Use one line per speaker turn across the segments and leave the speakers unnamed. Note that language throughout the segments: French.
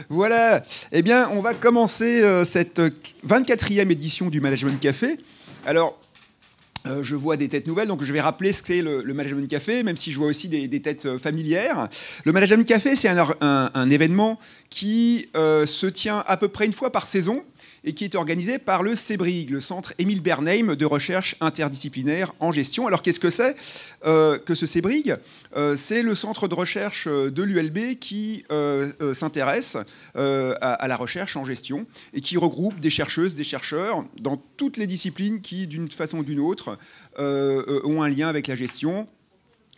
Voilà. Eh bien, on va commencer cette 24e édition du Management Café. Alors, je vois des têtes nouvelles, donc je vais rappeler ce qu'est le Management Café, même si je vois aussi des têtes familières. Le Management Café, c'est un événement qui se tient à peu près une fois par saison et qui est organisé par le CEBRIG, le Centre Émile Bernheim de recherche interdisciplinaire en gestion. Alors qu'est-ce que c'est que ce CEBRIG? C'est le centre de recherche de l'ULB qui s'intéresse à la recherche en gestion et qui regroupe des chercheuses, des chercheurs dans toutes les disciplines qui, d'une façon ou d'une autre, ont un lien avec la gestion.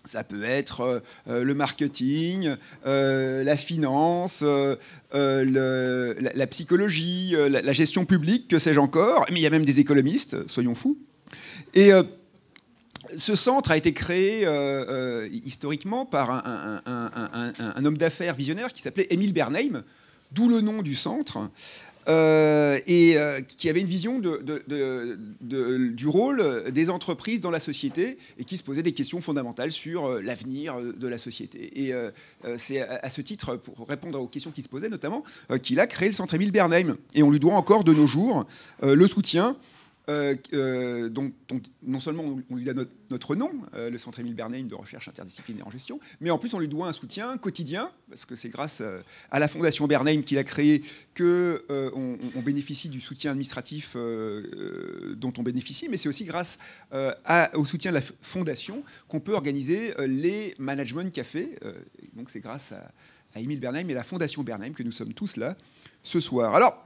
Ça peut être le marketing, la finance, la psychologie, la gestion publique, que sais-je encore. Mais il y a même des économistes, soyons fous. Et ce centre a été créé historiquement par un homme d'affaires visionnaire qui s'appelait Émile Bernheim, d'où le nom du centre. Qui avait une vision du rôle des entreprises dans la société et qui se posait des questions fondamentales sur l'avenir de la société. Et c'est à ce titre, pour répondre aux questions qui se posaient notamment, qu'il a créé le Centre Émile Bernheim. Et on lui doit encore de nos jours le soutien donc, non seulement on lui donne notre nom, le Centre Émile Bernheim de recherche interdisciplinaire en gestion, mais en plus on lui doit un soutien quotidien, parce que c'est grâce à la Fondation Bernheim qu'il a créé qu'on bénéficie du soutien administratif dont on bénéficie, mais c'est aussi grâce au soutien de la Fondation qu'on peut organiser les Management Cafés. Donc c'est grâce à Émile Bernheim et la Fondation Bernheim que nous sommes tous là ce soir. Alors,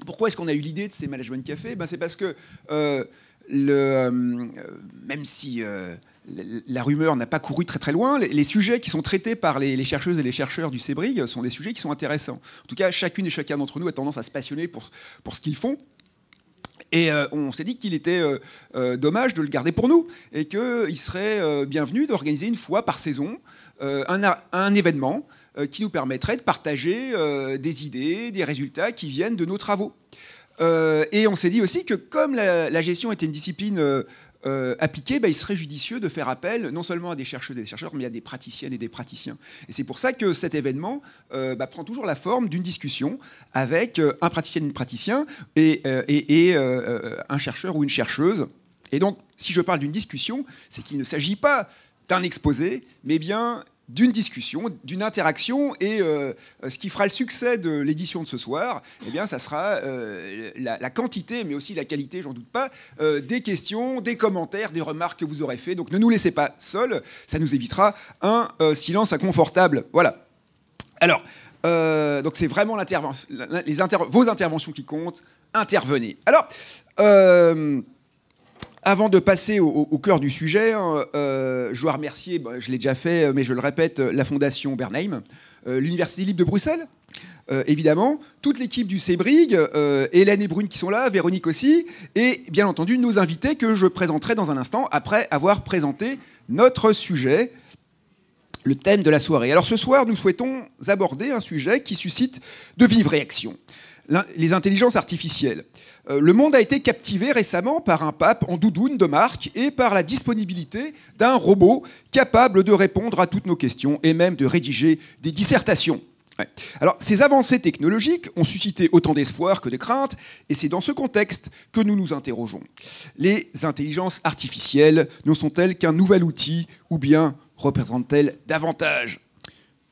pourquoi est-ce qu'on a eu l'idée de ces Management Cafés? C'est parce que même si la rumeur n'a pas couru très très loin, les sujets qui sont traités par les chercheuses et les chercheurs du CEBRIG sont des sujets qui sont intéressants. En tout cas, chacune et chacun d'entre nous a tendance à se passionner pour ce qu'ils font. Et on s'est dit qu'il était dommage de le garder pour nous et qu'il serait bienvenu d'organiser une fois par saison un événement qui nous permettrait de partager des idées, des résultats qui viennent de nos travaux. Et on s'est dit aussi que comme la gestion était une discipline appliquée, il serait judicieux de faire appel non seulement à des chercheuses et des chercheurs, mais à des praticiennes et des praticiens. Et c'est pour ça que cet événement prend toujours la forme d'une discussion avec un praticien et une praticien et un chercheur ou une chercheuse. Et donc, si je parle d'une discussion, c'est qu'il ne s'agit pas d'un exposé, mais bien d'une discussion, d'une interaction, et ce qui fera le succès de l'édition de ce soir, eh bien, ça sera la quantité, mais aussi la qualité, j'en doute pas, des questions, des commentaires, des remarques que vous aurez fait. Donc ne nous laissez pas seuls, ça nous évitera un silence inconfortable. Voilà. Alors, donc c'est vraiment vos interventions qui comptent. Intervenez. Alors, avant de passer au cœur du sujet, je dois remercier, je l'ai déjà fait, mais je le répète, la Fondation Bernheim, l'Université libre de Bruxelles, évidemment, toute l'équipe du CEBRIG, Hélène et Brune qui sont là, Véronique aussi, et bien entendu nos invités que je présenterai dans un instant après avoir présenté notre sujet, le thème de la soirée. Alors ce soir, nous souhaitons aborder un sujet qui suscite de vives réactions. Les intelligences artificielles. Le monde a été captivé récemment par un pape en doudoune de marque et par la disponibilité d'un robot capable de répondre à toutes nos questions et même de rédiger des dissertations. Ouais. Alors, ces avancées technologiques ont suscité autant d'espoir que de craintes, et c'est dans ce contexte que nous nous interrogeons. Les intelligences artificielles ne sont-elles qu'un nouvel outil ou bien représentent-elles davantage ?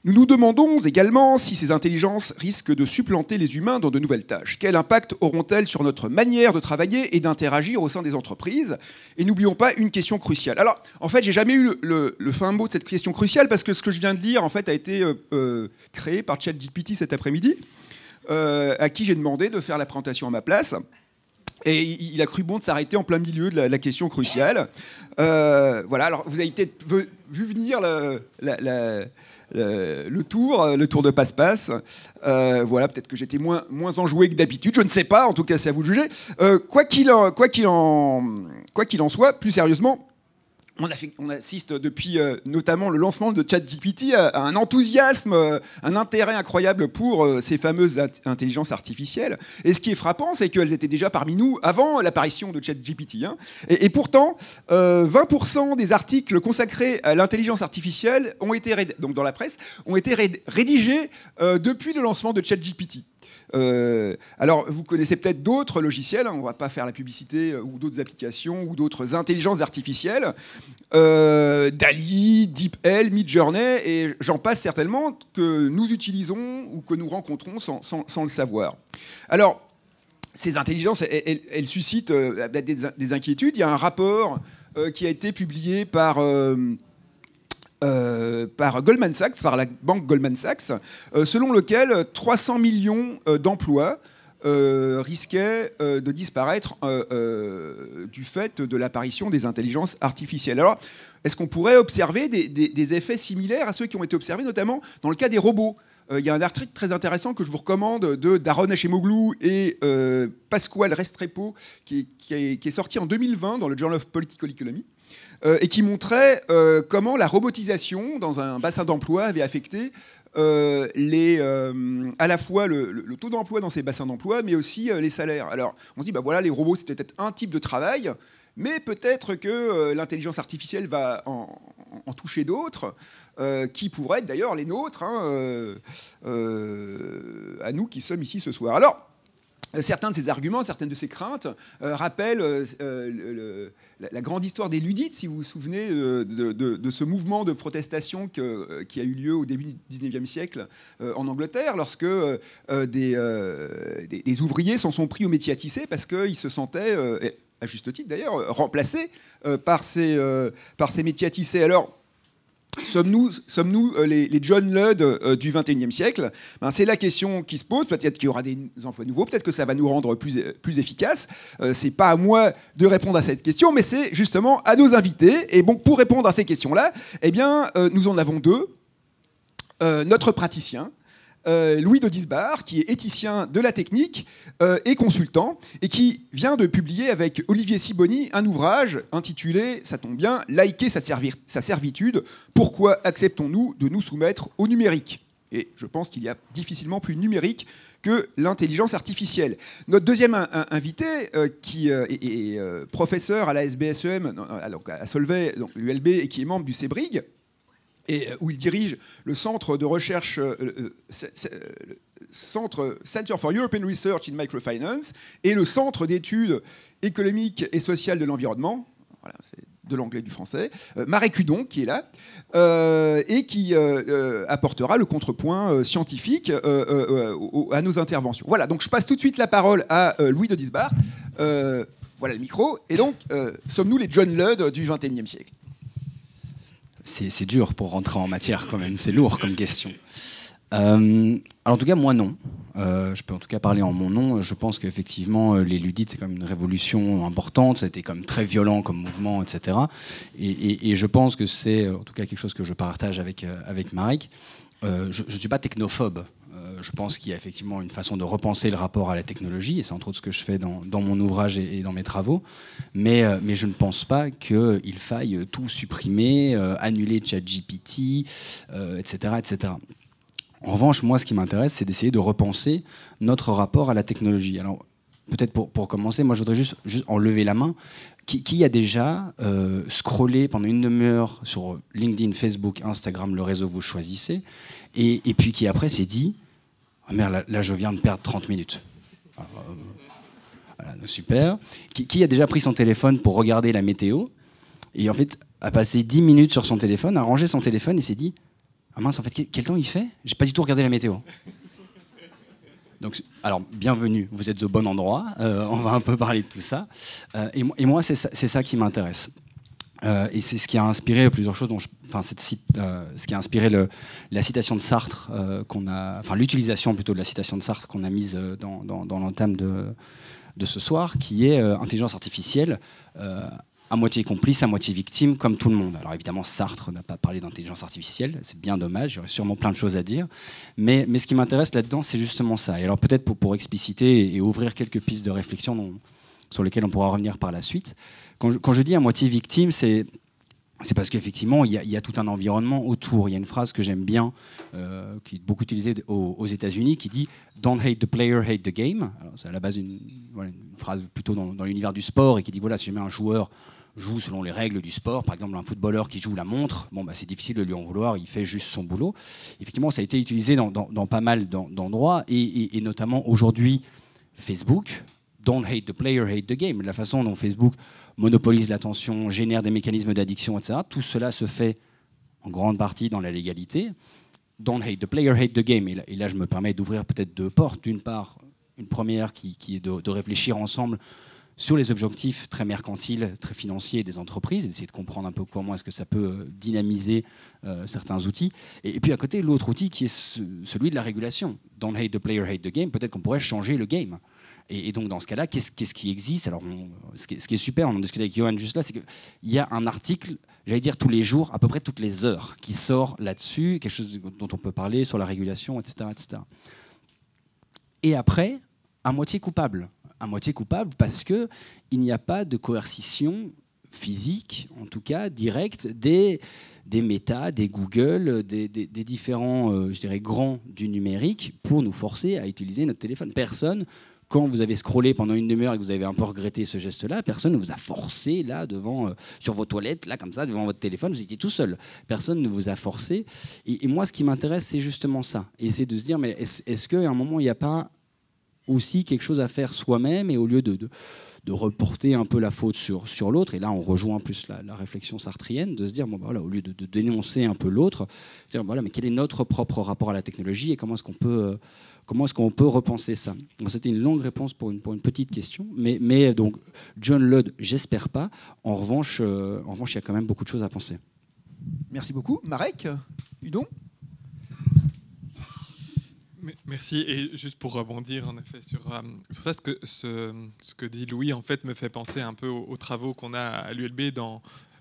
Nous nous demandons également si ces intelligences risquent de supplanter les humains dans de nouvelles tâches. Quel impact auront-elles sur notre manière de travailler et d'interagir au sein des entreprises? Et n'oublions pas une question cruciale. Alors, en fait, j'ai jamais eu le fin mot de cette question cruciale parce que ce que je viens de lire, en fait, a été créé par ChatGPT cet après-midi, à qui j'ai demandé de faire la présentation à ma place. Et il a cru bon de s'arrêter en plein milieu de la question cruciale. Voilà, alors vous avez peut-être vu venir le tour de passe-passe. Voilà, peut-être que j'étais moins enjoué que d'habitude, je ne sais pas, en tout cas c'est à vous de juger. Quoi qu'il en soit, plus sérieusement, on assiste depuis notamment le lancement de ChatGPT à un enthousiasme, un intérêt incroyable pour ces fameuses intelligences artificielles. Et ce qui est frappant, c'est qu'elles étaient déjà parmi nous avant l'apparition de ChatGPT. Hein. Et pourtant, 20% des articles consacrés à l'intelligence artificielle ont été, donc dans la presse, ont été rédigés depuis le lancement de ChatGPT. Alors, vous connaissez peut-être d'autres logiciels, hein, on ne va pas faire la publicité, ou d'autres applications, ou d'autres intelligences artificielles, DALL-E, DeepL, Midjourney, et j'en passe certainement, que nous utilisons ou que nous rencontrons sans le savoir. Alors, ces intelligences, elles suscitent des inquiétudes. Il y a un rapport qui a été publié par Goldman Sachs, par la banque Goldman Sachs, selon lequel 300 millions d'emplois risquaient de disparaître du fait de l'apparition des intelligences artificielles. Alors, est-ce qu'on pourrait observer des effets similaires à ceux qui ont été observés, notamment dans le cas des robots ? Il y a un article très intéressant que je vous recommande de Daron Acemoglu et Pasquale Restrepo qui est sorti en 2020 dans le Journal of Political Economy et qui montrait comment la robotisation dans un bassin d'emploi avait affecté à la fois le taux d'emploi dans ces bassins d'emploi, mais aussi les salaires. Alors, on se dit, bah voilà, les robots, c'était peut-être un type de travail, mais peut-être que l'intelligence artificielle va en toucher d'autres, qui pourraient être d'ailleurs les nôtres, hein, à nous qui sommes ici ce soir. Alors, certains de ces arguments, certaines de ces craintes rappellent la grande histoire des Ludites, si vous vous souvenez de ce mouvement de protestation qui a eu lieu au début du XIXe siècle en Angleterre, lorsque des ouvriers s'en sont pris au métier à tisser parce qu'ils se sentaient, à juste titre d'ailleurs, remplacés par ces métiers à tisser. Alors, sommes-nous les John Ludd du XXIe siècle ? C'est la question qui se pose. Peut-être qu'il y aura des emplois nouveaux, peut-être que ça va nous rendre plus efficaces. C'est pas à moi de répondre à cette question, mais c'est justement à nos invités. Et bon, pour répondre à ces questions-là, eh bien, nous en avons deux. Notre praticien, Louis de Disbar, qui est éthicien de la technique et consultant, et qui vient de publier avec Olivier Sibony un ouvrage intitulé, ça tombe bien, « Liker sa servitude, pourquoi acceptons-nous de nous soumettre au numérique ?» Et je pense qu'il y a difficilement plus numérique que l'intelligence artificielle. Notre deuxième invité, qui est professeur à la SBSEM, à Solvay, donc l'ULB, et qui est membre du CEBRIG, et où il dirige le centre de recherche, Center for European Research in Microfinance, et le centre d'études économiques et sociales de l'environnement, voilà, c'est de l'anglais et du français, Marek Hudon, qui est là, et qui apportera le contrepoint scientifique à nos interventions. Voilà, donc je passe tout de suite la parole à Louis de Disbar. Voilà le micro. Et donc, sommes-nous les John Ludd du XXIe siècle ?
C'est dur pour rentrer en matière quand même, c'est lourd comme question. Alors en tout cas, moi non. Je peux en tout cas parler en mon nom. Je pense qu'effectivement, les Ludites, c'est quand même une révolution importante. Ça a été quand même très violent comme mouvement, etc. Et je pense que c'est en tout cas quelque chose que je partage avec Marek. Je ne suis pas technophobe. Je pense qu'il y a effectivement une façon de repenser le rapport à la technologie, et c'est entre autres ce que je fais dans mon ouvrage et dans mes travaux. Mais je ne pense pas qu'il faille tout supprimer, annuler ChatGPT, etc., etc. En revanche, moi, ce qui m'intéresse, c'est d'essayer de repenser notre rapport à la technologie. Alors, peut-être pour commencer, moi, je voudrais juste en lever la main. Qui a déjà scrollé pendant une demi-heure sur LinkedIn, Facebook, Instagram, le réseau que vous choisissez, et puis qui après s'est dit « Ah merde, là, je viens de perdre 30 minutes. » Voilà, super. Qui a déjà pris son téléphone pour regarder la météo et en fait a passé 10 minutes sur son téléphone, a rangé son téléphone et s'est dit « Ah mince, en fait, quel temps il fait ? J'ai pas du tout regardé la météo. » Donc, alors, bienvenue, vous êtes au bon endroit, on va un peu parler de tout ça. Et moi, c'est ça qui m'intéresse. Et c'est ce qui a inspiré plusieurs choses, ce qui a inspiré la citation de Sartre, l'utilisation plutôt de la citation de Sartre qu'on a mise dans l'entame de ce soir, qui est intelligence artificielle, à moitié complice, à moitié victime, comme tout le monde. Alors évidemment, Sartre n'a pas parlé d'intelligence artificielle, c'est bien dommage, il y aurait sûrement plein de choses à dire, mais ce qui m'intéresse là-dedans, c'est justement ça. Et alors peut-être pour expliciter et ouvrir quelques pistes de réflexion sur lesquelles on pourra revenir par la suite, quand je dis à moitié victime, c'est C'est parce qu'effectivement, il y a tout un environnement autour. Il y a une phrase que j'aime bien, qui est beaucoup utilisée aux États-Unis, qui dit « Don't hate the player, hate the game ». C'est à la base une phrase plutôt dans l'univers du sport et qui dit voilà, si jamais un joueur joue selon les règles du sport, par exemple un footballeur qui joue la montre, bon, bah, c'est difficile de lui en vouloir, il fait juste son boulot. Effectivement, ça a été utilisé dans pas mal d'endroits, et notamment aujourd'hui, Facebook. Don't hate the player, hate the game. La façon dont Facebook monopolise l'attention, génère des mécanismes d'addiction, etc. Tout cela se fait en grande partie dans la légalité. Don't hate the player, hate the game. Et là je me permets d'ouvrir peut-être deux portes. D'une part, une première qui est de réfléchir ensemble sur les objectifs très mercantiles, très financiers des entreprises, d'essayer de comprendre un peu comment est-ce que ça peut dynamiser certains outils. Et puis à côté, l'autre outil qui est celui de la régulation. Don't hate the player, hate the game. Peut-être qu'on pourrait changer le game. Et donc, dans ce cas-là, qu'est-ce qui existe? Alors, ce qui est super, on en discutait avec Johan juste là, c'est qu'il y a un article, j'allais dire tous les jours, à peu près toutes les heures, qui sort là-dessus, quelque chose dont on peut parler sur la régulation, etc., etc. Et après, à moitié coupable. À moitié coupable parce qu'il n'y a pas de coercition physique, en tout cas directe, des Meta, des Google, des différents, je dirais, grands du numérique pour nous forcer à utiliser notre téléphone. Personne... Quand vous avez scrollé pendant une demi-heure et que vous avez un peu regretté ce geste-là, personne ne vous a forcé là devant, sur vos toilettes, là comme ça, devant votre téléphone, vous étiez tout seul. Personne ne vous a forcé. Et moi, ce qui m'intéresse, c'est justement ça. Et c'est de se dire, mais est-ce qu'à un moment, il n'y a pas aussi quelque chose à faire soi-même, et au lieu de reporter un peu la faute sur l'autre, et là on rejoint en plus la réflexion sartrienne, de se dire, bon, bah, voilà, au lieu de dénoncer un peu l'autre, dire, voilà, mais quel est notre propre rapport à la technologie et comment est-ce qu'on peut repenser ça? C'était une longue réponse pour une petite question, mais donc John Ludd, j'espère pas. En revanche, il y a quand même beaucoup de choses à penser.
Merci beaucoup. Marek, Udon?
Merci. Et juste pour rebondir en effet sur ça, ce que dit Louis en fait me fait penser un peu aux travaux qu'on a à l'ULB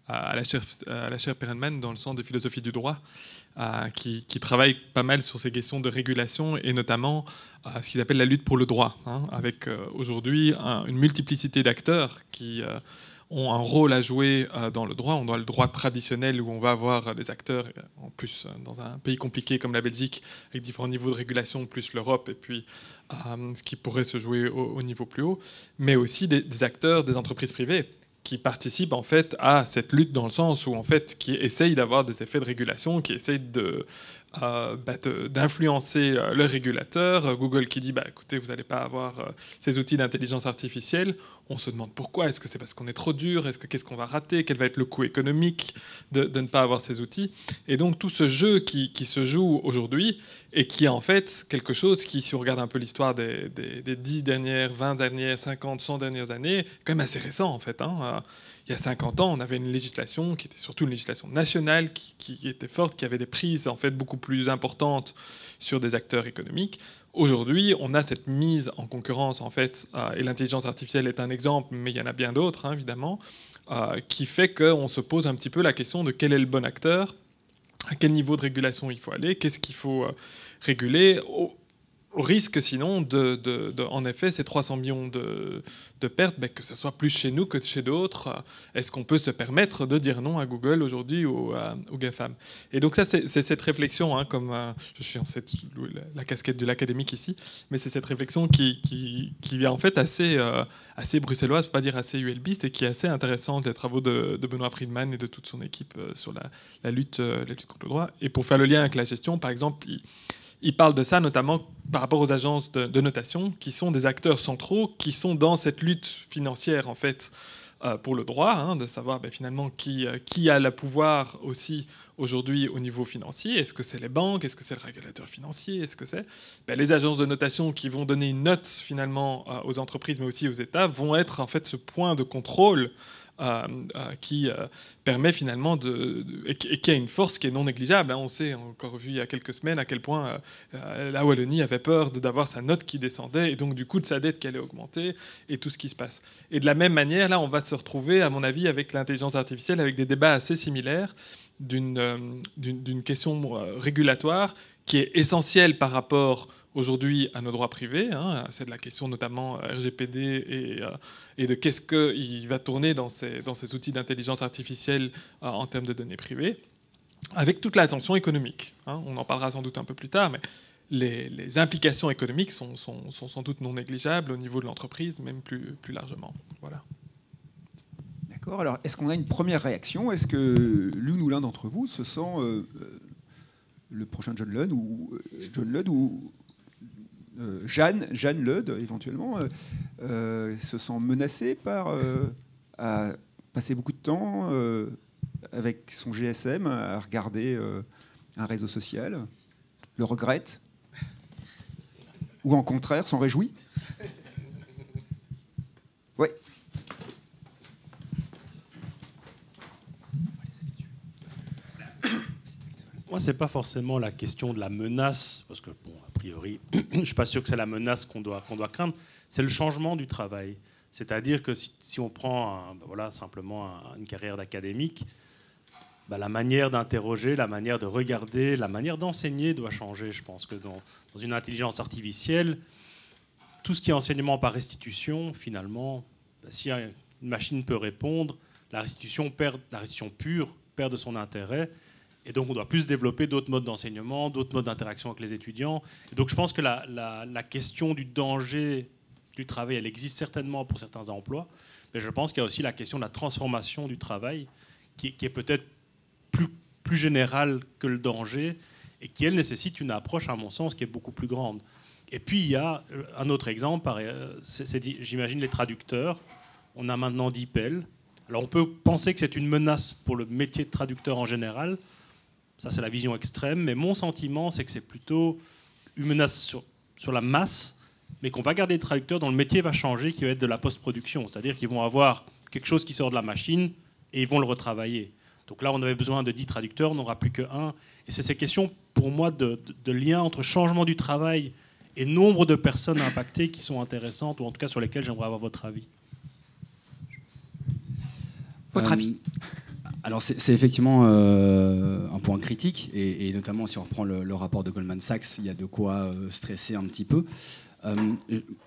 à la chaire Perelman dans le centre de philosophie du droit, qui travaille pas mal sur ces questions de régulation et notamment ce qu'ils appellent la lutte pour le droit, avec aujourd'hui une multiplicité d'acteurs qui ont un rôle à jouer dans le droit. On a le droit traditionnel où on va avoir des acteurs, en plus dans un pays compliqué comme la Belgique, avec différents niveaux de régulation, plus l'Europe, et puis ce qui pourrait se jouer au niveau plus haut, mais aussi des acteurs, des entreprises privées qui participent en fait à cette lutte dans le sens où en fait qui essayent d'avoir des effets de régulation, qui essayent d'influencer le régulateur. Google qui dit écoutez, vous n'allez pas avoir ces outils d'intelligence artificielle. On se demande pourquoi. Est-ce que c'est parce qu'on est trop dur? Qu'est-ce qu'on va rater? Quel va être le coût économique de ne pas avoir ces outils? Et donc tout ce jeu qui se joue aujourd'hui et qui est en fait quelque chose qui, si on regarde un peu l'histoire des 10 dernières, 20 dernières, 50, 100 dernières années, est quand même assez récent en fait. Il y a 50 ans, on avait une législation qui était surtout une législation nationale, qui était forte, qui avait des prises en fait beaucoup plus importantes sur des acteurs économiques. Aujourd'hui, on a cette mise en concurrence en fait, et l'intelligence artificielle est un exemple, mais il y en a bien d'autres évidemment, qui fait qu'on se pose un petit peu la question de quel est le bon acteur, à quel niveau de régulation il faut aller, qu'est-ce qu'il faut réguler, au risque sinon en effet, ces 300 millions de pertes, que ce soit plus chez nous que chez d'autres. Est-ce qu'on peut se permettre de dire non à Google aujourd'hui ou aux GAFAM? Et donc ça, c'est cette réflexion, comme je suis en la casquette de l'académique ici, mais c'est cette réflexion qui est en fait assez bruxelloise, pour pas dire assez ULBiste, et qui est assez intéressante, les travaux de Benoît Friedman et de toute son équipe sur la lutte contre le droit. Et pour faire le lien avec la gestion, par exemple, il parle de ça notamment par rapport aux agences de notation, qui sont des acteurs centraux, qui sont dans cette lutte financière en fait pour le droit, de savoir finalement qui a le pouvoir aussi aujourd'hui au niveau financier. Est-ce que c'est les banques? Est-ce que c'est le régulateur financier? Est-ce que c'est les agences de notation qui vont donner une note finalement aux entreprises, mais aussi aux États, vont être en fait ce point de contrôle qui permet finalement et qui a une force qui est non négligeable. On s'est encore vu il y a quelques semaines à quel point la Wallonie avait peur d'avoir sa note qui descendait et donc du coup de sa dette qui allait augmenter et tout ce qui se passe. Et de la même manière, là, on va se retrouver, à mon avis, avec l'intelligence artificielle, avec des débats assez similaires d'une question régulatoire qui est essentiel par rapport aujourd'hui à nos droits privés. Hein. C'est de la question notamment RGPD et de qu'est-ce qu'il va tourner dans ces outils d'intelligence artificielle en termes de données privées, avec toute l'attention économique. Hein. On en parlera sans doute un peu plus tard, mais les implications économiques sont sans doute non négligeables au niveau de l'entreprise, même plus largement. Voilà.
D'accord. Alors, est-ce qu'on a une première réaction? Est-ce que l'une ou l'un d'entre vous se sent le prochain John Ludd ou Jeanne Ludd, éventuellement, se sent menacé par à passer beaucoup de temps avec son GSM à regarder un réseau social, le regrette, ou en contraire s'en réjouit? Oui.
Moi, c'est pas forcément la question de la menace, parce que, bon, a priori, je suis pas sûr que c'est la menace qu'on doit craindre. C'est le changement du travail. C'est-à-dire que si on prend simplement une carrière d'académique, la manière d'interroger, la manière de regarder, la manière d'enseigner doit changer. Je pense que dans une intelligence artificielle, tout ce qui est enseignement par restitution, finalement, si une machine peut répondre, la restitution pure perd de son intérêt. Et donc, on doit plus développer d'autres modes d'enseignement, d'autres modes d'interaction avec les étudiants. Et donc, je pense que la question du danger du travail, elle existe certainement pour certains emplois. Mais je pense qu'il y a aussi la question de la transformation du travail, qui est peut-être plus générale que le danger, et qui, elle, nécessite une approche, à mon sens, qui est beaucoup plus grande. Et puis, il y a un autre exemple, j'imagine les traducteurs. On a maintenant DeepL. Alors, on peut penser que c'est une menace pour le métier de traducteur en général. Ça, c'est la vision extrême. Mais mon sentiment, c'est que c'est plutôt une menace sur la masse, mais qu'on va garder des traducteurs dont le métier va changer, qui va être de la post-production. C'est-à-dire qu'ils vont avoir quelque chose qui sort de la machine et ils vont le retravailler. Donc là, on avait besoin de 10 traducteurs, on n'aura plus que 1. Et c'est ces questions, pour moi, de lien entre changement du travail et nombre de personnes impactées qui sont intéressantes, ou en tout cas sur lesquelles j'aimerais avoir votre avis.
Votre avis?
Alors c'est effectivement un point critique, et notamment si on reprend le rapport de Goldman Sachs, il y a de quoi stresser un petit peu.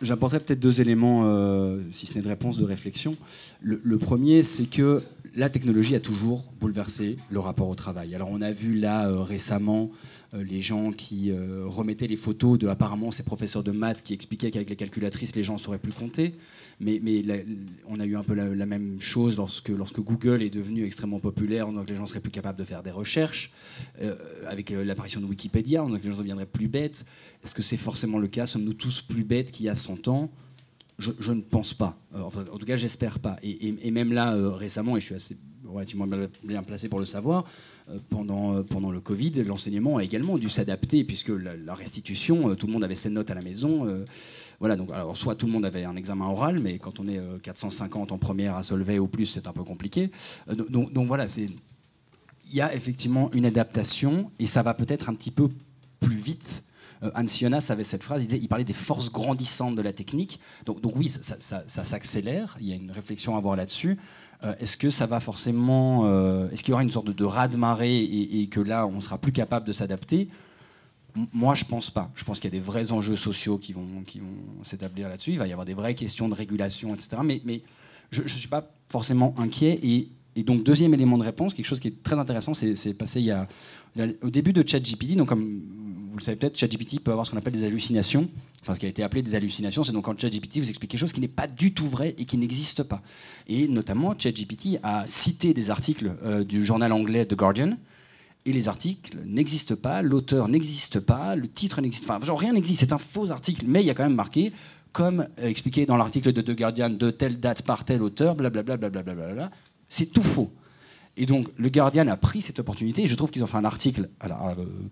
J'apporterai peut-être 2 éléments, si ce n'est de réponse, de réflexion. Le premier, c'est que la technologie a toujours bouleversé le rapport au travail. Alors on a vu là récemment les gens qui remettaient les photos de apparemment ces professeurs de maths qui expliquaient qu'avec les calculatrices les gens ne sauraient plus compter. Mais on a eu un peu la même chose lorsque Google est devenu extrêmement populaire, donc les gens seraient plus capables de faire des recherches. Avec l'apparition de Wikipédia, donc les gens deviendraient plus bêtes. Est-ce que c'est forcément le cas? Sommes-nous tous plus bêtes qu'il y a 100 ans? Je ne pense pas. Enfin, en tout cas, j'espère pas. Et même là, récemment, et je suis relativement bien placé pour le savoir, pendant le Covid, l'enseignement a également dû s'adapter, puisque la restitution, tout le monde avait ses notes à la maison. Voilà, donc, alors, soit tout le monde avait un examen oral, mais quand on est 450 en première à Solvay ou plus, c'est un peu compliqué. Donc voilà, il y a effectivement une adaptation, et ça va peut-être un petit peu plus vite. Hans Jonas avait cette phrase, il parlait des forces grandissantes de la technique. Donc oui, ça s'accélère, il y a une réflexion à avoir là-dessus. Est-ce que ça va forcément... est-ce qu'il y aura une sorte de raz-de-marée et que là, on sera plus capable de s'adapter? Moi, je pense pas. Je pense qu'il y a des vrais enjeux sociaux qui vont s'établir là-dessus. Il va y avoir des vraies questions de régulation, etc. Mais je ne suis pas forcément inquiet. Et donc, deuxième élément de réponse, quelque chose qui est très intéressant, c'est passé au début de ChatGPT. Donc, comme vous le savez peut-être, ChatGPT peut avoir ce qu'on appelle des hallucinations. Enfin, ce qui a été appelé des hallucinations, c'est donc quand ChatGPT vous explique quelque chose qui n'est pas du tout vrai et qui n'existe pas. Et notamment, ChatGPT a cité des articles du journal anglais The Guardian, et les articles n'existent pas, l'auteur n'existe pas, le titre n'existe pas. Enfin, genre rien n'existe, c'est un faux article, mais il y a quand même marqué, comme expliqué dans l'article de The Guardian, de telle date par tel auteur, blablabla, blablabla. C'est tout faux. Et donc, le Guardian a pris cette opportunité, et je trouve qu'ils ont fait un article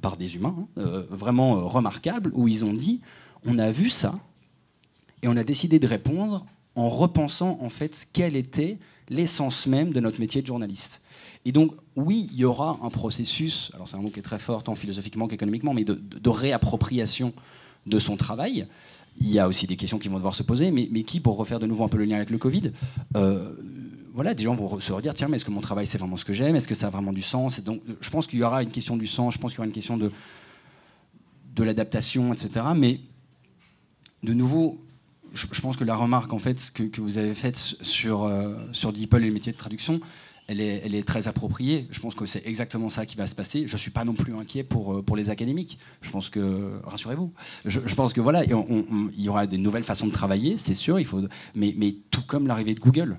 par des humains, vraiment remarquable, où ils ont dit, on a vu ça, et on a décidé de répondre en repensant, en fait, quelle était l'essence même de notre métier de journaliste. Et donc, oui, il y aura un processus, alors c'est un mot qui est très fort, tant philosophiquement qu'économiquement, mais de réappropriation de son travail. Il y a aussi des questions qui vont devoir se poser, mais qui, pour refaire de nouveau un peu le lien avec le Covid, voilà, des gens vont se redire, tiens, mais est-ce que mon travail, c'est vraiment ce que j'aime? Est-ce que ça a vraiment du sens? Et donc, je pense qu'il y aura une question du sens, je pense qu'il y aura une question de l'adaptation, etc. Mais de nouveau, je pense que la remarque en fait, que vous avez faite sur DeepL et le métier de traduction, elle est très appropriée. Je pense que c'est exactement ça qui va se passer. Je ne suis pas non plus inquiet pour les académiques. Je pense que, rassurez-vous, je pense que voilà, il y aura de nouvelles façons de travailler, c'est sûr. Mais tout comme l'arrivée de Google.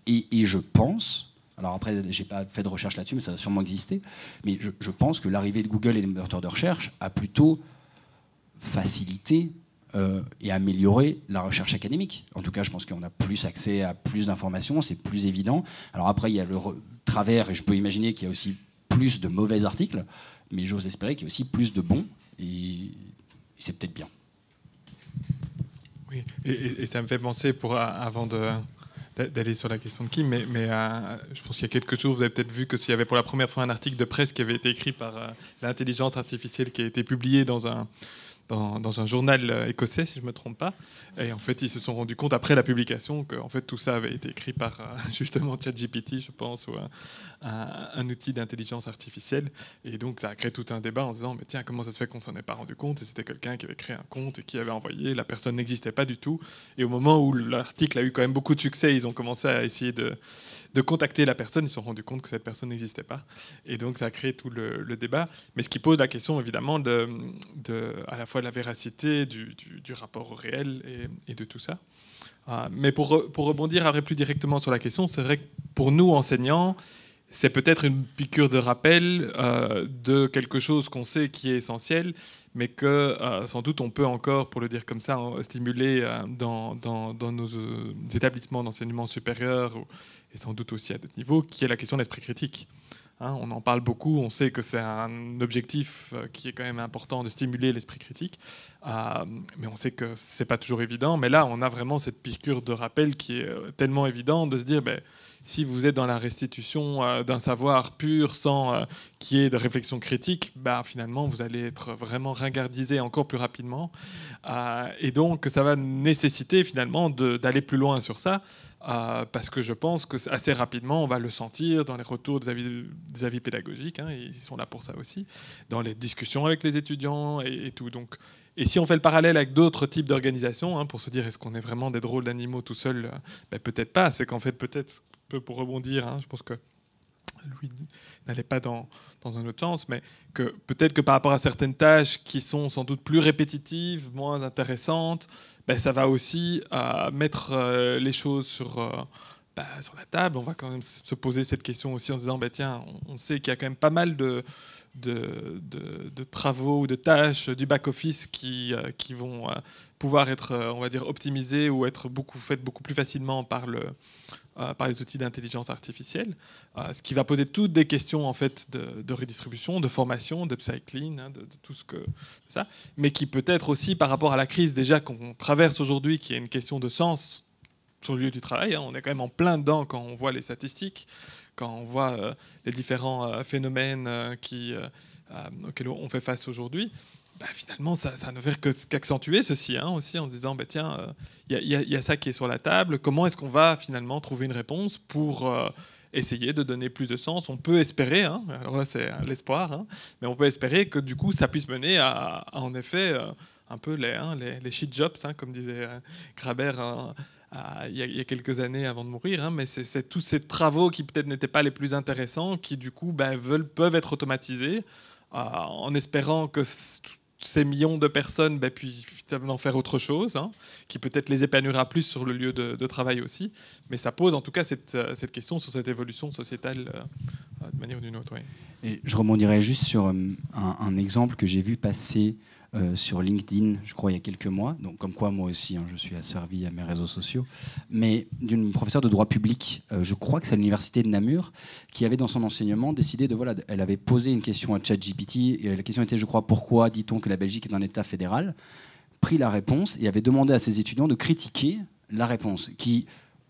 Et je pense, alors après, j'ai pas fait de recherche là-dessus, mais ça va sûrement exister. Mais je pense que l'arrivée de Google et des moteurs de recherche a plutôt facilité et améliorer la recherche académique. En tout cas, je pense qu'on a plus accès à plus d'informations, c'est plus évident. Alors après, il y a le travers, et je peux imaginer qu'il y a aussi plus de mauvais articles, mais j'ose espérer qu'il y a aussi plus de bons, et c'est peut-être bien.
Oui, et ça me fait penser, avant d'aller sur la question de Kim, mais je pense qu'il y a quelques jours, vous avez peut-être vu qu'il y avait pour la première fois un article de presse qui avait été écrit par l'intelligence artificielle, qui a été publié dans un journal écossais, si je ne me trompe pas. Et en fait, ils se sont rendus compte, après la publication, que en fait, tout ça avait été écrit par justement ChatGPT, je pense, ou un outil d'intelligence artificielle. Et donc, ça a créé tout un débat en se disant, mais tiens, comment ça se fait qu'on s'en est pas rendu compte? Et c'était quelqu'un qui avait créé un compte et qui avait envoyé. La personne n'existait pas du tout. Et au moment où l'article a eu quand même beaucoup de succès, ils ont commencé à essayer de contacter la personne. Ils se sont rendus compte que cette personne n'existait pas. Et donc, ça a créé tout le débat. Mais ce qui pose la question, évidemment, à la fois de la véracité du rapport au réel et de tout ça. Mais pour rebondir après plus directement sur la question, c'est vrai que pour nous, enseignants, c'est peut-être une piqûre de rappel de quelque chose qu'on sait qui est essentiel, mais que sans doute on peut encore, pour le dire comme ça, stimuler dans nos établissements d'enseignement supérieur, et sans doute aussi à d'autres niveaux, qui est la question de l'esprit critique. On en parle beaucoup, on sait que c'est un objectif qui est quand même important de stimuler l'esprit critique, mais on sait que c'est pas toujours évident. Mais là, on a vraiment cette piqûre de rappel qui est tellement évidente de se dire, si vous êtes dans la restitution d'un savoir pur sans qu'il y ait de réflexion critique, finalement, vous allez être vraiment ringardisé encore plus rapidement. Et donc, ça va nécessiter finalement d'aller plus loin sur ça. Parce que je pense que assez rapidement, on va le sentir dans les retours des avis pédagogiques, ils sont là pour ça aussi, dans les discussions avec les étudiants et tout. Donc, et si on fait le parallèle avec d'autres types d'organisations, pour se dire est-ce qu'on est vraiment des drôles d'animaux tout seuls, peut-être pas. C'est qu'en fait, peut-être, pour rebondir, je pense que Louis n'allait pas dans un autre sens, mais que peut-être que par rapport à certaines tâches qui sont sans doute plus répétitives, moins intéressantes, ça va aussi mettre les choses sur la table. On va quand même se poser cette question aussi en se disant, tiens, on sait qu'il y a quand même pas mal de travaux ou de tâches du back-office qui vont pouvoir être, on va dire, optimisées ou être faites beaucoup plus facilement par les outils d'intelligence artificielle, ce qui va poser toutes des questions en fait de redistribution, de formation, de upcycling, de tout ça, mais qui peut être aussi par rapport à la crise déjà qu'on traverse aujourd'hui, qui est une question de sens sur le lieu du travail. On est quand même en plein dedans quand on voit les statistiques, quand on voit les différents phénomènes auxquels on fait face aujourd'hui. Finalement, ça ne fait qu'accentuer ceci, aussi, en se disant, tiens, il y a ça qui est sur la table. Comment est-ce qu'on va finalement trouver une réponse pour essayer de donner plus de sens? On peut espérer, alors là c'est l'espoir, mais on peut espérer que du coup ça puisse mener à en effet, un peu les shit jobs, comme disait Graeber il y a quelques années avant de mourir, mais c'est tous ces travaux qui peut-être n'étaient pas les plus intéressants, qui du coup peuvent être automatisés, en espérant que ces millions de personnes puissent en faire autre chose, qui peut-être les épanouira plus sur le lieu de travail aussi. Mais ça pose en tout cas cette question sur cette évolution sociétale de manière ou d'une autre. Oui.
Et je rebondirais juste sur un exemple que j'ai vu passer sur LinkedIn, je crois, il y a quelques mois. Donc, comme quoi, moi aussi, je suis asservi à mes réseaux sociaux. Mais d'une professeure de droit public, je crois que c'est à l'université de Namur, qui avait dans son enseignement décidé elle avait posé une question à ChatGPT. Et la question était, je crois, pourquoi dit-on que la Belgique est un État fédéral? Pris la réponse et avait demandé à ses étudiants de critiquer la réponse, qui,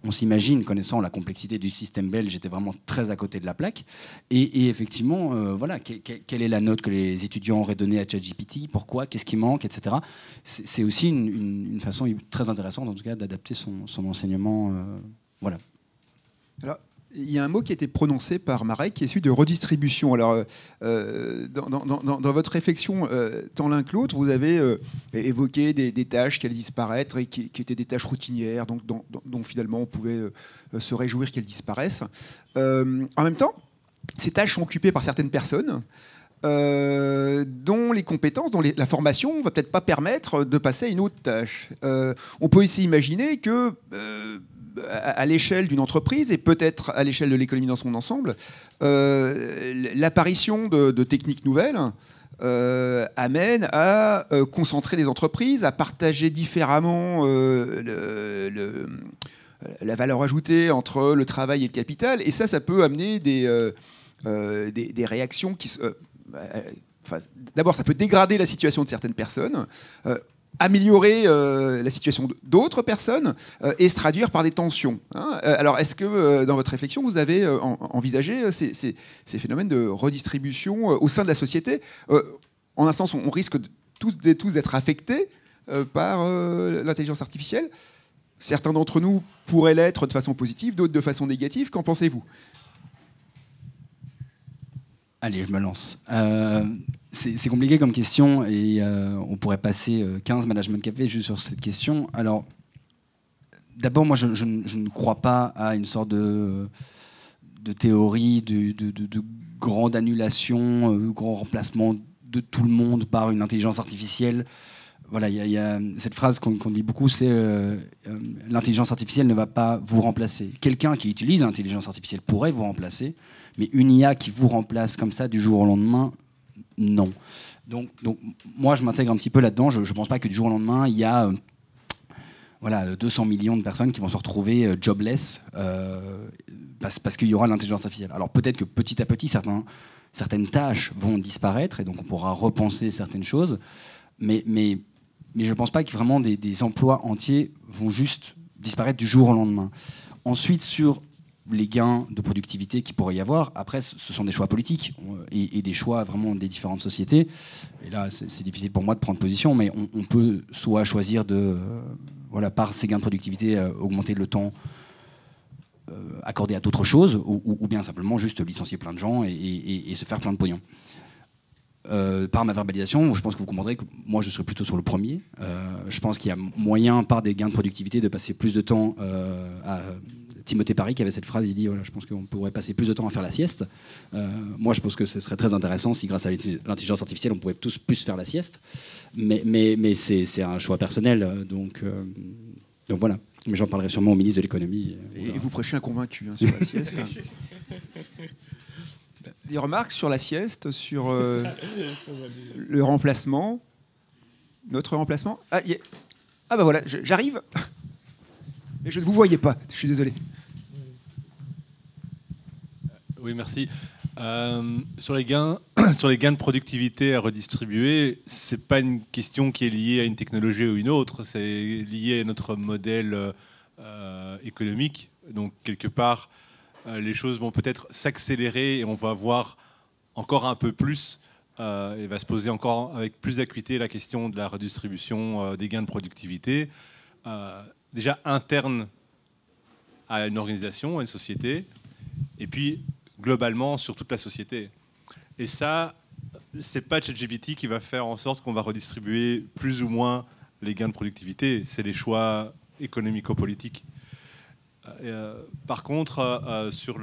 on s'imagine, connaissant la complexité du système belge, était vraiment très à côté de la plaque. Et effectivement, quelle est la note que les étudiants auraient donnée à ChatGPT? Pourquoi? Qu'est-ce qui manque? Etc. C'est aussi une façon très intéressante, en tout cas, d'adapter son enseignement. Voilà.
Alors, il y a un mot qui a été prononcé par Marek, qui est celui de redistribution. Alors, dans votre réflexion, tant l'un que l'autre, vous avez évoqué des tâches qui allaient disparaître et qui étaient des tâches routinières, donc dont finalement on pouvait se réjouir qu'elles disparaissent. En même temps, ces tâches sont occupées par certaines personnes dont les compétences, dont la formation ne va peut-être pas permettre de passer à une autre tâche. On peut aussi imaginer que à l'échelle d'une entreprise et peut-être à l'échelle de l'économie dans son ensemble, l'apparition de techniques nouvelles amène à concentrer des entreprises, à partager différemment la valeur ajoutée entre le travail et le capital. Et ça peut amener des réactions qui... d'abord, ça peut dégrader la situation de certaines personnes, améliorer la situation d'autres personnes et se traduire par des tensions. Alors, est-ce que dans votre réflexion, vous avez envisagé ces phénomènes de redistribution au sein de la société ? En un sens, on risque tous d'être affectés par l'intelligence artificielle. Certains d'entre nous pourraient l'être de façon positive, d'autres de façon négative. Qu'en pensez-vous ?
Allez, je me lance. C'est compliqué comme question et on pourrait passer 15 management café juste sur cette question. Alors, d'abord, moi, je ne crois pas à une sorte de théorie de grande annulation, grand remplacement de tout le monde par une intelligence artificielle. Voilà, il y a cette phrase qu'on dit beaucoup, c'est l'intelligence artificielle ne va pas vous remplacer. Quelqu'un qui utilise l'intelligence artificielle pourrait vous remplacer, mais une IA qui vous remplace comme ça du jour au lendemain, non. Donc moi, je m'intègre un petit peu là-dedans. Je ne pense pas que du jour au lendemain, il y a 200 millions de personnes qui vont se retrouver jobless parce qu'il y aura l'intelligence artificielle. Alors peut-être que petit à petit, certaines tâches vont disparaître et donc on pourra repenser certaines choses, mais je ne pense pas que vraiment des emplois entiers vont juste disparaître du jour au lendemain. Ensuite, sur les gains de productivité qu'il pourrait y avoir, après, ce sont des choix politiques et des choix vraiment des différentes sociétés. Et là, c'est difficile pour moi de prendre position, mais on peut soit choisir de, par ces gains de productivité, augmenter le temps accordé à d'autres choses, ou bien simplement juste licencier plein de gens et se faire plein de pognon. Par ma verbalisation, je pense que vous comprendrez que moi je serais plutôt sur le premier. Je pense qu'il y a moyen, par des gains de productivité, de passer plus de temps à Timothée Paris qui avait cette phrase, il dit je pense qu'on pourrait passer plus de temps à faire la sieste. Moi je pense que ce serait très intéressant si grâce à l'intelligence artificielle on pouvait tous plus faire la sieste. Mais c'est un choix personnel, donc voilà. Mais j'en parlerai sûrement au ministre de l'économie.
Et vous prêchez un convaincu sur la sieste. Des remarques sur la sieste, sur le remplacement, notre remplacement. Ah bah voilà, j'arrive. Mais je ne vous voyais pas, je suis désolé.
Oui, merci. Sur les gains de productivité à redistribuer, c'est pas une question qui est liée à une technologie ou une autre, c'est lié à notre modèle économique. Donc quelque part, les choses vont peut-être s'accélérer et on va voir encore un peu plus et va se poser encore avec plus d'acuité la question de la redistribution des gains de productivité, déjà interne à une organisation, à une société, et puis globalement sur toute la société. Et ça, c'est pas ChatGPT qui va faire en sorte qu'on va redistribuer plus ou moins les gains de productivité, c'est les choix économico-politiques. Par contre, sur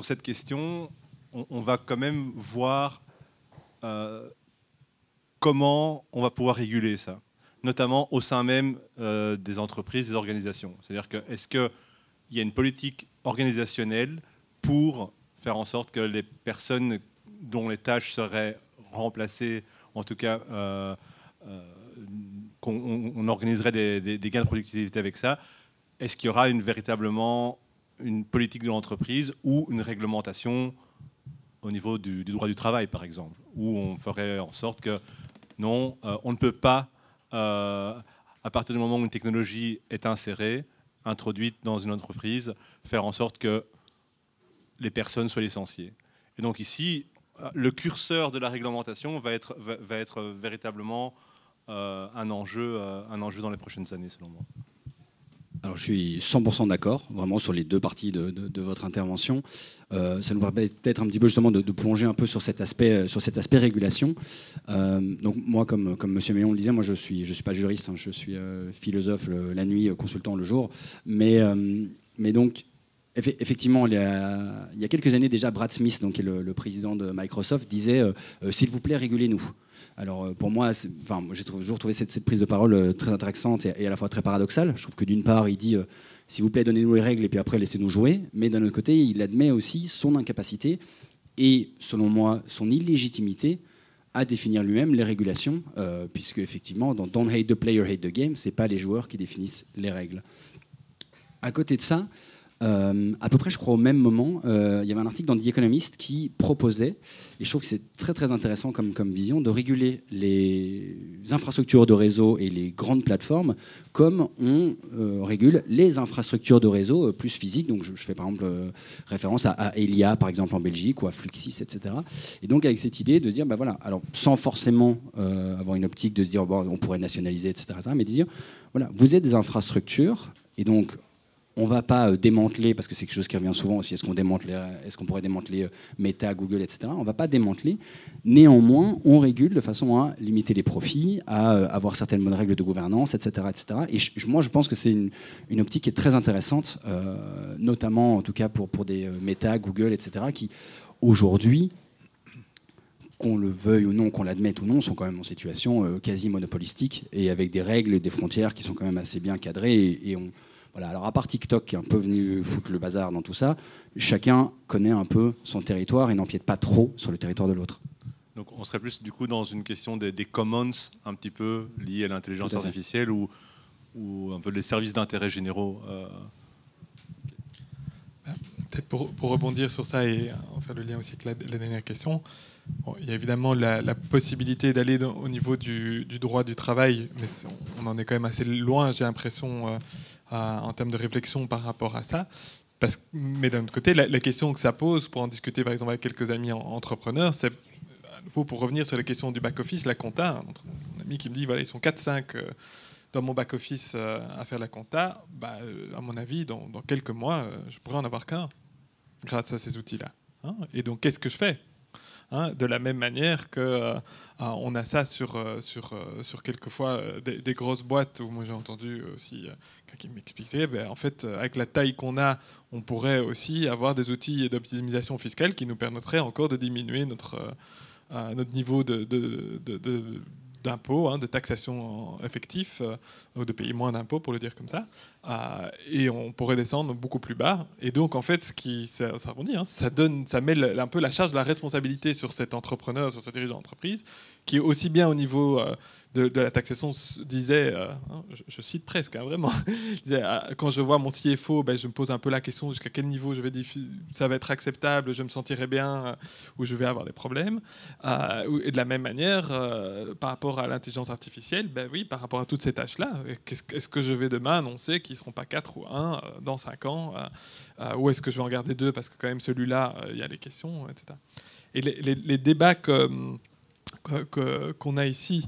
cette question, on va quand même voir comment on va pouvoir réguler ça, notamment au sein même des entreprises, des organisations. C'est-à-dire que est-ce qu'il y a une politique organisationnelle pour faire en sorte que les personnes dont les tâches seraient remplacées, en tout cas qu'on organiserait des gains de productivité avec ça. Est-ce qu'il y aura véritablement une politique de l'entreprise ou une réglementation au niveau du droit du travail, par exemple, où on ferait en sorte que non, on ne peut pas, à partir du moment où une technologie est insérée, introduite dans une entreprise, faire en sorte que les personnes soient licenciées. Et donc ici, le curseur de la réglementation va être véritablement un enjeu dans les prochaines années, selon moi.
Alors je suis 100% d'accord, vraiment sur les deux parties de votre intervention. Ça nous permet peut-être un petit peu justement de plonger un peu sur cet aspect régulation. Donc moi, comme Monsieur Meillon le disait, moi je suis pas juriste, hein, je suis philosophe la nuit, consultant le jour. Mais donc effectivement, il y a quelques années déjà, Brad Smith, donc, qui est le président de Microsoft, disait s'il vous plaît, régulez-nous. Alors pour moi, j'ai toujours trouvé cette prise de parole très intéressante et à la fois très paradoxale. Je trouve que d'une part, il dit s'il vous plaît, donnez-nous les règles et puis après laissez-nous jouer. Mais d'un autre côté, il admet aussi son incapacité et, selon moi, son illégitimité à définir lui-même les régulations, puisque effectivement, dans Don't hate the player, hate the game, c'est pas les joueurs qui définissent les règles. À côté de ça, à peu près, je crois, au même moment, il y avait un article dans The Economist qui proposait, et je trouve que c'est très très intéressant comme vision, de réguler les infrastructures de réseau et les grandes plateformes comme on régule les infrastructures de réseau plus physiques. Donc je fais par exemple référence à Elia, par exemple en Belgique, ou à Fluxys, etc. Et donc avec cette idée de se dire, bah voilà, alors sans forcément avoir une optique de se dire, bon, on pourrait nationaliser, etc., mais de dire, voilà, vous êtes des infrastructures, et donc on ne va pas démanteler, parce que c'est quelque chose qui revient souvent aussi, est-ce qu'on pourrait démanteler Meta, Google, etc. On ne va pas démanteler. Néanmoins, on régule de façon à limiter les profits, à avoir certaines bonnes règles de gouvernance, etc. etc. Et moi, je pense que c'est une optique qui est très intéressante, notamment, en tout cas, pour des Meta, Google, etc., qui, aujourd'hui, qu'on le veuille ou non, qu'on l'admette ou non, sont quand même en situation quasi monopolistique, et avec des règles et des frontières qui sont quand même assez bien cadrées, et on... Voilà, alors à part TikTok qui est un peu venu foutre le bazar dans tout ça, chacun connaît un peu son territoire et n'empiète pas trop sur le territoire de l'autre.
Donc on serait plus du coup dans une question des commons un petit peu liés à l'intelligence artificielle ou un peu les services d'intérêt généraux.
Peut-être pour rebondir sur ça et en faire le lien aussi avec la dernière question, bon, il y a évidemment la possibilité d'aller au niveau du droit du travail, mais on en est quand même assez loin, j'ai l'impression, en termes de réflexion par rapport à ça. Mais d'un autre côté, la question que ça pose, pour en discuter par exemple avec quelques amis entrepreneurs, c'est, pour revenir sur la question du back-office, la compta, un ami qui me dit, voilà, ils sont 4-5 dans mon back-office à faire la compta, à mon avis, dans quelques mois, je pourrais en avoir qu'un, grâce à ces outils-là. Hein, et donc, qu'est-ce que je fais ? De la même manière qu'on a ça sur quelquefois des grosses boîtes où moi j'ai entendu aussi quelqu'un qui m'expliquait, en fait, avec la taille qu'on a, on pourrait aussi avoir des outils d'optimisation fiscale qui nous permettraient encore de diminuer notre niveau d'impôts, de taxation effectif, ou de payer moins d'impôts, pour le dire comme ça. Et on pourrait descendre beaucoup plus bas. Et donc, en fait, ça rebondit, ça met un peu la charge de la responsabilité sur cet entrepreneur, sur ce dirigeant d'entreprise, qui est aussi bien au niveau de la taxation, disait, je cite presque, vraiment, disait, quand je vois mon CFO, je me pose un peu la question jusqu'à quel niveau ça va être acceptable, je me sentirai bien, ou je vais avoir des problèmes. Et de la même manière, par rapport à l'intelligence artificielle, oui, par rapport à toutes ces tâches-là, est-ce que je vais demain annoncer qu'ils ne seront pas 4 ou 1 dans 5 ans, ou est-ce que je vais en garder 2 parce que quand même celui-là, il y a les questions, etc. Et les débats qu'on a ici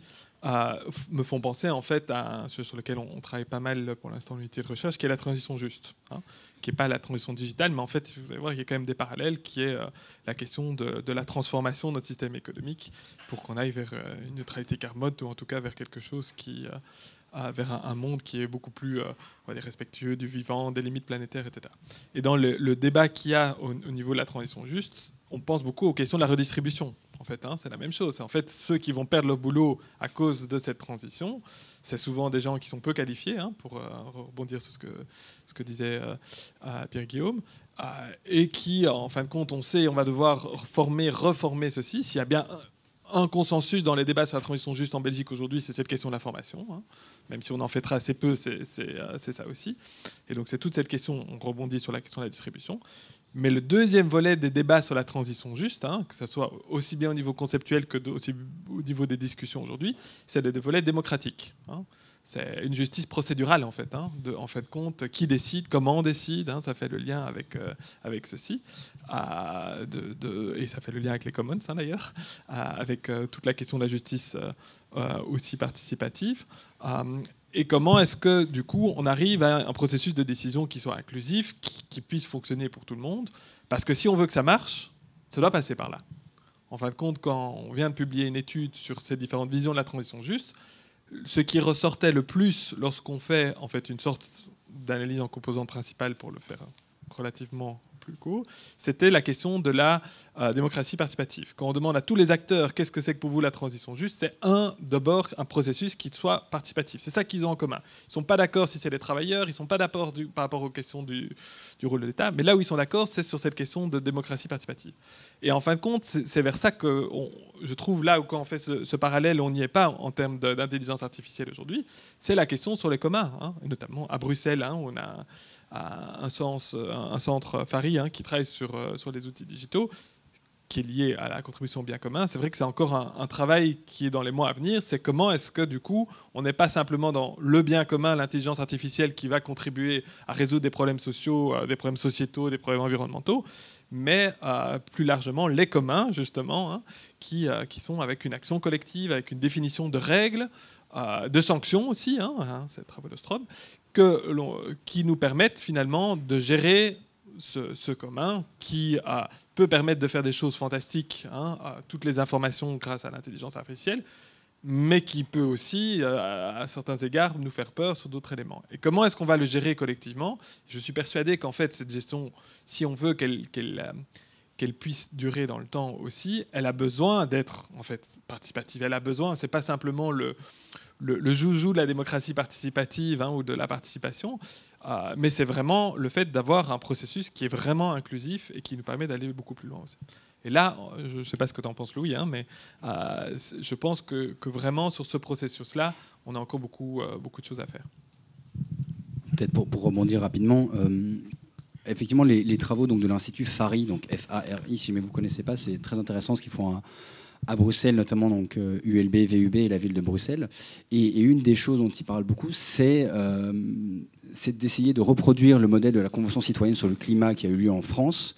me font penser en fait à un sujet sur lequel on travaille pas mal pour l'instant, l'unité de recherche, qui est la transition juste, qui n'est pas la transition digitale, mais en fait, vous allez voir qu'il y a quand même des parallèles, qui est la question de la transformation de notre système économique pour qu'on aille vers une neutralité carbone, ou en tout cas vers quelque chose qui... vers un monde qui est beaucoup plus respectueux du vivant, des limites planétaires, etc. Et dans le débat qu'il y a au niveau de la transition juste, on pense beaucoup aux questions de la redistribution. En fait, c'est la même chose. En fait, ceux qui vont perdre leur boulot à cause de cette transition, c'est souvent des gens qui sont peu qualifiés, pour rebondir sur ce que disait Pierre-Guillaume, et qui, en fin de compte, on sait, on va devoir reformer ceci. S'il y a bien un consensus dans les débats sur la transition juste en Belgique aujourd'hui, c'est cette question de la formation. Même si on en fêtera assez peu, c'est ça aussi. Et donc c'est toute cette question, on rebondit sur la question de la distribution. Mais le deuxième volet des débats sur la transition juste, que ce soit aussi bien au niveau conceptuel que aussi au niveau des discussions aujourd'hui, c'est le volet démocratique. C'est une justice procédurale, en fait. En fait, compte, qui décide, comment on décide. Ça fait le lien avec ceci. Et ça fait le lien avec les commons, d'ailleurs, avec toute la question de la justice aussi participative. Et comment est-ce que, du coup, on arrive à un processus de décision qui soit inclusif, qui puisse fonctionner pour tout le monde? Parce que si on veut que ça marche, ça doit passer par là. En fin de compte, quand on vient de publier une étude sur ces différentes visions de la transition juste, ce qui ressortait le plus lorsqu'on fait en fait une sorte d'analyse en composantes principales, pour le faire relativement plus court, c'était la question de la démocratie participative. Quand on demande à tous les acteurs qu'est-ce que c'est que pour vous la transition juste, c'est d'abord un processus qui soit participatif. C'est ça qu'ils ont en commun. Ils ne sont pas d'accord si c'est les travailleurs, ils ne sont pas d'accord par rapport aux questions du rôle de l'État, mais là où ils sont d'accord, c'est sur cette question de démocratie participative. Et en fin de compte, c'est vers ça que je trouve là où quand on fait ce parallèle, on n'y est pas en termes d'intelligence artificielle aujourd'hui, c'est la question sur les communs, hein, et notamment à Bruxelles, hein, où on a un centre Fari qui travaille sur les outils digitaux, qui est lié à la contribution au bien commun. C'est vrai que c'est encore un travail qui est dans les mois à venir. C'est comment est-ce que, du coup, on n'est pas simplement dans le bien commun, l'intelligence artificielle qui va contribuer à résoudre des problèmes sociaux, des problèmes sociétaux, des problèmes environnementaux, mais plus largement les communs, justement, qui sont avec une action collective, avec une définition de règles, de sanctions aussi, c'est le travail de Strobe, qui nous permettent finalement de gérer ce commun qui peut permettre de faire des choses fantastiques, toutes les informations grâce à l'intelligence artificielle, mais qui peut aussi, à certains égards, nous faire peur sur d'autres éléments. Et comment est-ce qu'on va le gérer collectivement? Je suis persuadé qu'en fait, cette gestion, si on veut qu'elle puisse durer dans le temps aussi, elle a besoin d'être en fait participative. Elle a besoin, c'est pas simplement le joujou de la démocratie participative ou de la participation, mais c'est vraiment le fait d'avoir un processus qui est vraiment inclusif et qui nous permet d'aller beaucoup plus loin aussi. Et là, je ne sais pas ce que tu en penses, Louis, mais je pense que vraiment sur ce processus-là, on a encore beaucoup de choses à faire.
Peut-être pour rebondir rapidement, effectivement, les travaux donc, de l'Institut Fari, donc F-A-R-I, si jamais vous ne connaissez pas, c'est très intéressant ce qu'ils font à Bruxelles, notamment donc, ULB, VUB et la ville de Bruxelles. Et une des choses dont ils parlent beaucoup, c'est d'essayer de reproduire le modèle de la Convention citoyenne sur le climat qui a eu lieu en France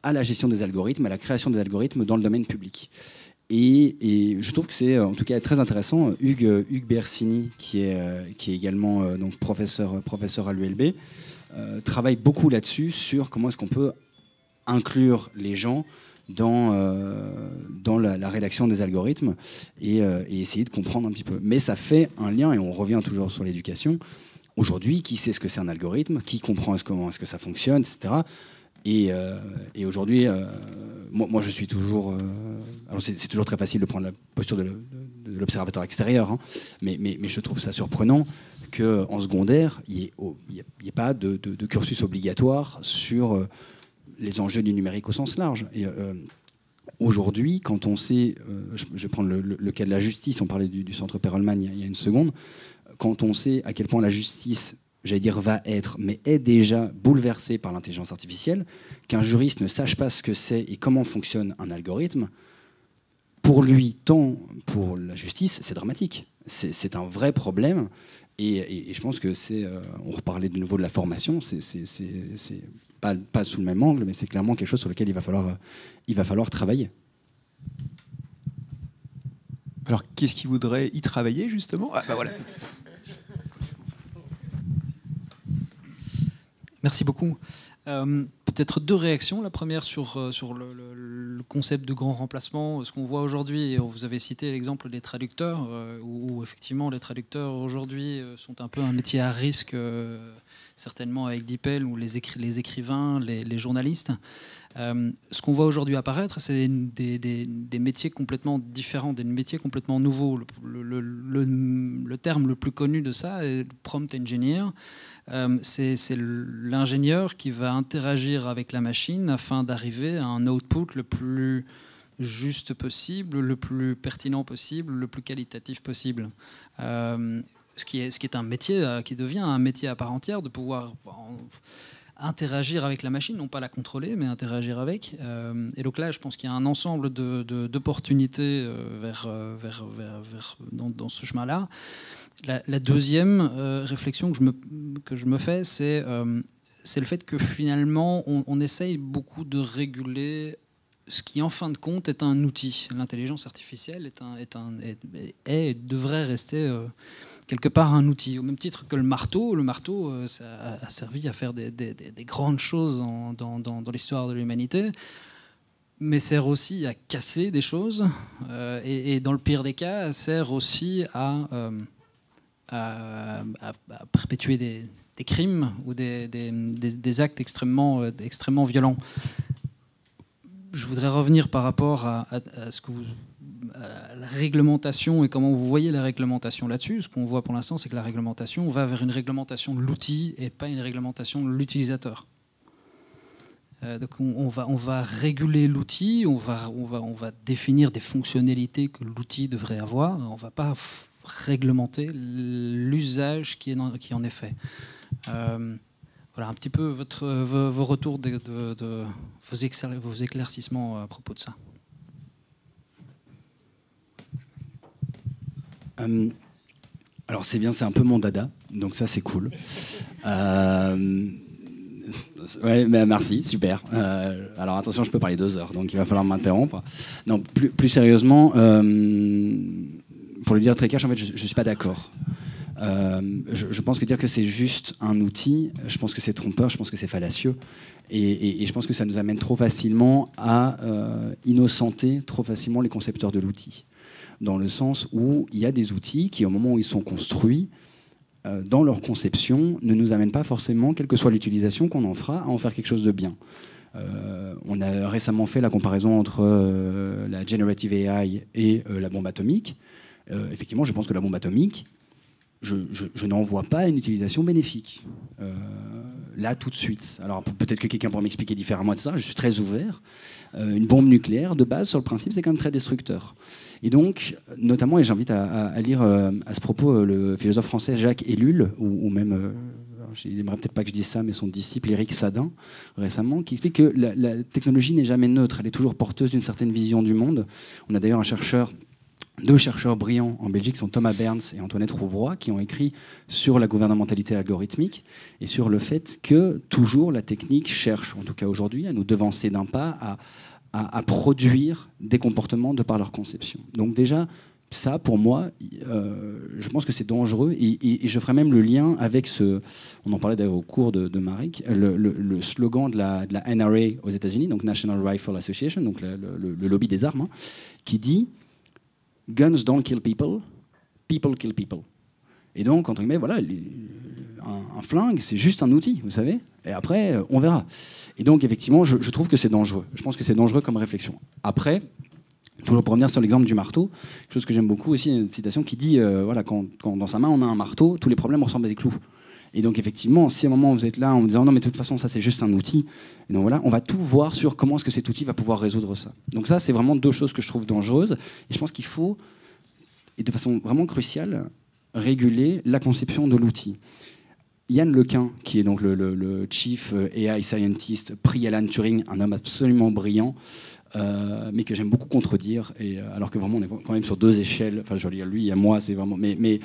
à la gestion des algorithmes, à la création des algorithmes dans le domaine public. Et je trouve que c'est en tout cas très intéressant. Hugues Bersini, qui est également donc professeur à l'ULB, travaille beaucoup là-dessus, sur comment est-ce qu'on peut inclure les gens dans la rédaction des algorithmes et essayer de comprendre un petit peu. Mais ça fait un lien, et on revient toujours sur l'éducation. Aujourd'hui, qui sait ce que c'est un algorithme? Qui comprend comment est-ce que ça fonctionne, etc. Et aujourd'hui, moi je suis toujours... alors c'est toujours très facile de prendre la posture de l'observateur extérieur, mais je trouve ça surprenant qu'en secondaire, il n'y ait pas de cursus obligatoire sur les enjeux du numérique au sens large. Et aujourd'hui, quand on sait... je vais prendre le cas de la justice, on parlait du centre Perelman il y a une seconde, quand on sait à quel point la justice... j'allais dire va être, mais est déjà bouleversé par l'intelligence artificielle, qu'un juriste ne sache pas ce que c'est et comment fonctionne un algorithme, pour lui, tant pour la justice, c'est dramatique. C'est un vrai problème. Et je pense que on reparlait de nouveau de la formation, c'est pas sous le même angle, mais c'est clairement quelque chose sur lequel il va falloir travailler.
Alors, qu'est-ce qui voudrait y travailler, justement? Voilà.
Merci beaucoup. Peut-être deux réactions. La première sur le concept de grand remplacement. Ce qu'on voit aujourd'hui, et vous avez cité l'exemple des traducteurs, où effectivement les traducteurs aujourd'hui sont un peu un métier à risque, certainement avec DeepL, ou les écrivains, les journalistes. Ce qu'on voit aujourd'hui apparaître, c'est des métiers complètement différents, des métiers complètement nouveaux. Le terme le plus connu de ça est prompt engineer. C'est l'ingénieur qui va interagir avec la machine afin d'arriver à un output le plus juste possible, le plus pertinent possible, le plus qualitatif possible. Ce qui est un métier qui devient un métier à part entière, de pouvoir interagir avec la machine, non pas la contrôler, mais interagir avec. Et donc là, je pense qu'il y a un ensemble d'opportunités dans ce chemin-là. La deuxième réflexion que je me fais, c'est le fait que finalement, on essaye beaucoup de réguler ce qui, en fin de compte, est un outil. L'intelligence artificielle devrait rester quelque part un outil. Au même titre que le marteau, ça a servi à faire des grandes choses dans l'histoire de l'humanité, mais sert aussi à casser des choses, et dans le pire des cas, sert aussi à perpétuer des crimes ou des actes extrêmement violents. Je voudrais revenir par rapport à ce que à la réglementation et comment vous voyez la réglementation là-dessus. Ce qu'on voit pour l'instant, c'est que la réglementation va vers une réglementation de l'outil et pas une réglementation de l'utilisateur. Donc on va réguler l'outil, on va définir des fonctionnalités que l'outil devrait avoir. On ne va pas réglementer l'usage qui en est fait. Voilà un petit peu vos retours, vos éclaircissements à propos de ça.
Alors c'est bien, c'est un peu mon dada, donc ça c'est cool. Ouais, bah merci, super. Alors attention, je peux parler 2 heures, donc il va falloir m'interrompre. Non, plus sérieusement, pour le dire très cash, en fait, je ne suis pas d'accord. Je pense que dire que c'est juste un outil, je pense que c'est trompeur, je pense que c'est fallacieux, et je pense que ça nous amène trop facilement à innocenter trop facilement les concepteurs de l'outil, dans le sens où il y a des outils qui, au moment où ils sont construits, dans leur conception, ne nous amènent pas forcément, quelle que soit l'utilisation qu'on en fera, à en faire quelque chose de bien. On a récemment fait la comparaison entre la Generative AI et la bombe atomique. Effectivement, je pense que la bombe atomique, je n'en vois pas une utilisation bénéfique. Là, tout de suite. Alors, peut-être que quelqu'un pourra m'expliquer différemment de ça. Je suis très ouvert. Une bombe nucléaire, de base, sur le principe, c'est quand même très destructeur. Et donc, notamment, et j'invite à lire à ce propos le philosophe français Jacques Ellul, ou même, il n'aimerait peut-être pas que je dise ça, mais son disciple Éric Sadin, récemment, qui explique que la technologie n'est jamais neutre. Elle est toujours porteuse d'une certaine vision du monde. On a d'ailleurs deux chercheurs brillants en Belgique, sont Thomas Berns et Antoinette Rouvroy, qui ont écrit sur la gouvernementalité algorithmique et sur le fait que toujours la technique cherche, en tout cas aujourd'hui, à nous devancer d'un pas, à produire des comportements de par leur conception. Donc déjà, ça, pour moi, je pense que c'est dangereux, et je ferai même le lien avec on en parlait d'ailleurs au cours de Marek, le slogan de la NRA aux États-Unis, donc National Rifle Association, donc le lobby des armes, qui dit « Guns don't kill people, people kill people ». Et donc, entre guillemets, voilà, un flingue, c'est juste un outil, vous savez, et après, on verra. Et donc, effectivement, je trouve que c'est dangereux. Je pense que c'est dangereux comme réflexion. Après, toujours pour revenir sur l'exemple du marteau, quelque chose que j'aime beaucoup aussi, une citation qui dit voilà, quand dans sa main on a un marteau, tous les problèmes ressemblent à des clous. Et donc effectivement, si à un moment vous êtes là en me disant non mais de toute façon ça c'est juste un outil, et donc voilà, on va tout voir sur comment est-ce que cet outil va pouvoir résoudre ça. Donc ça c'est vraiment 2 choses que je trouve dangereuses, et je pense qu'il faut, et de façon vraiment cruciale, réguler la conception de l'outil. Yann Lequin, qui est donc le Chief AI Scientist, prix Alan Turing, un homme absolument brillant, mais que j'aime beaucoup contredire, et alors que vraiment on est quand même sur 2 échelles. Enfin, je veux dire, lui et moi, c'est vraiment. Mais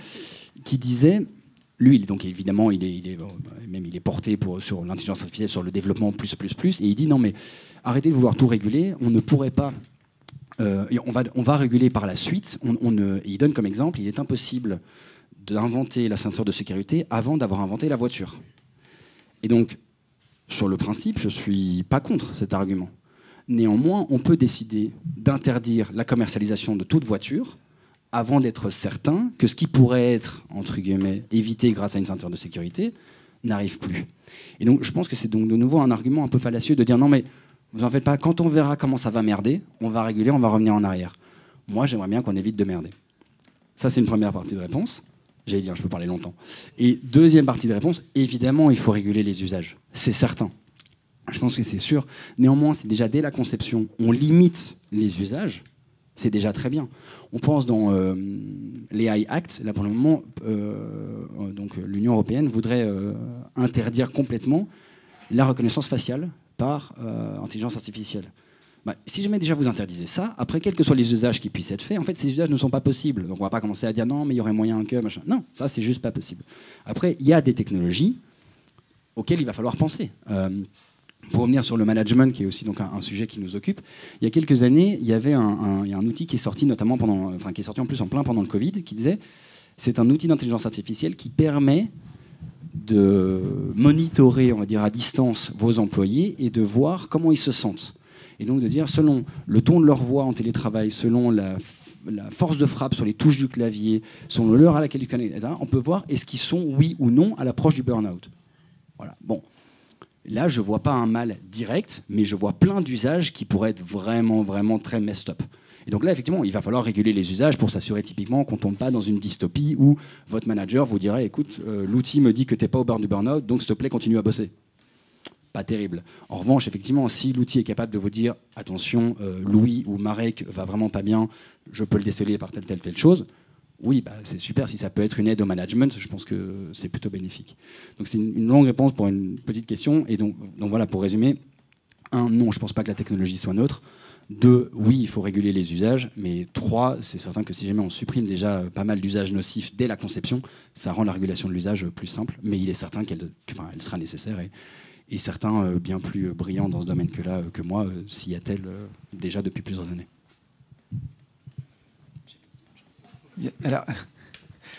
qui disait, lui, donc évidemment, il est porté sur l'intelligence artificielle, sur le développement plus, et il dit non, mais arrêtez de vouloir tout réguler. On ne pourrait pas. On va réguler par la suite. Il donne comme exemple, il est impossible d'inventer la ceinture de sécurité avant d'avoir inventé la voiture. Et donc, sur le principe, je ne suis pas contre cet argument. Néanmoins, on peut décider d'interdire la commercialisation de toute voiture avant d'être certain que ce qui pourrait être, entre guillemets, évité grâce à une ceinture de sécurité n'arrive plus. Et donc, je pense que c'est donc de nouveau un argument un peu fallacieux de dire non, mais vous en faites pas, quand on verra comment ça va merder, on va réguler, on va revenir en arrière. Moi, j'aimerais bien qu'on évite de merder. Ça, c'est une première partie de réponse. J'allais dire, je peux parler longtemps. Et deuxième partie de réponse, évidemment, il faut réguler les usages. C'est certain. Je pense que c'est sûr. Néanmoins, c'est déjà dès la conception, on limite les usages, c'est déjà très bien. On pense dans l'AI Act, là pour le moment, donc l'Union européenne voudrait interdire complètement la reconnaissance faciale par intelligence artificielle. Bah, si jamais déjà vous interdisez ça, après, quels que soient les usages qui puissent être faits, en fait, ces usages ne sont pas possibles. Donc on ne va pas commencer à dire non, mais il y aurait moyen que, machin. Non, ça, c'est juste pas possible. Après, il y a des technologies auxquelles il va falloir penser. Pour revenir sur le management, qui est aussi donc un sujet qui nous occupe, il y a quelques années, il y avait un outil qui est sorti notamment qui est sorti en plus en plein pendant le Covid, qui disait C'est un outil d'intelligence artificielle qui permet de monitorer, on va dire, à distance vos employés et de voir comment ils se sentent. Et donc de dire, selon le ton de leur voix en télétravail, selon la force de frappe sur les touches du clavier, selon l'heure à laquelle ils connectent, etc., on peut voir est-ce qu'ils sont, oui ou non, à l'approche du burn-out. Voilà. Bon. Là, je ne vois pas un mal direct, mais je vois plein d'usages qui pourraient être vraiment, vraiment très messed up. Et donc là, effectivement, il va falloir réguler les usages pour s'assurer typiquement qu'on ne tombe pas dans une dystopie où votre manager vous dirait, écoute, l'outil me dit que tu n'es pas au bord du burn-out, donc s'il te plaît, continue à bosser. Pas terrible. En revanche, effectivement, si l'outil est capable de vous dire, attention, Louis ou Marek va vraiment pas bien, je peux le déceler par telle chose, oui, bah, c'est super. Si ça peut être une aide au management, je pense que c'est plutôt bénéfique. Donc c'est une longue réponse pour une petite question. Et donc voilà, pour résumer, 1, non, je ne pense pas que la technologie soit neutre. 2, oui, il faut réguler les usages. Mais 3, c'est certain que si jamais on supprime déjà pas mal d'usages nocifs dès la conception, ça rend la régulation de l'usage plus simple. Mais il est certain qu'elle sera nécessaire. Et certains bien plus brillants dans ce domaine que moi s'y attellent déjà depuis plusieurs années.
Alors,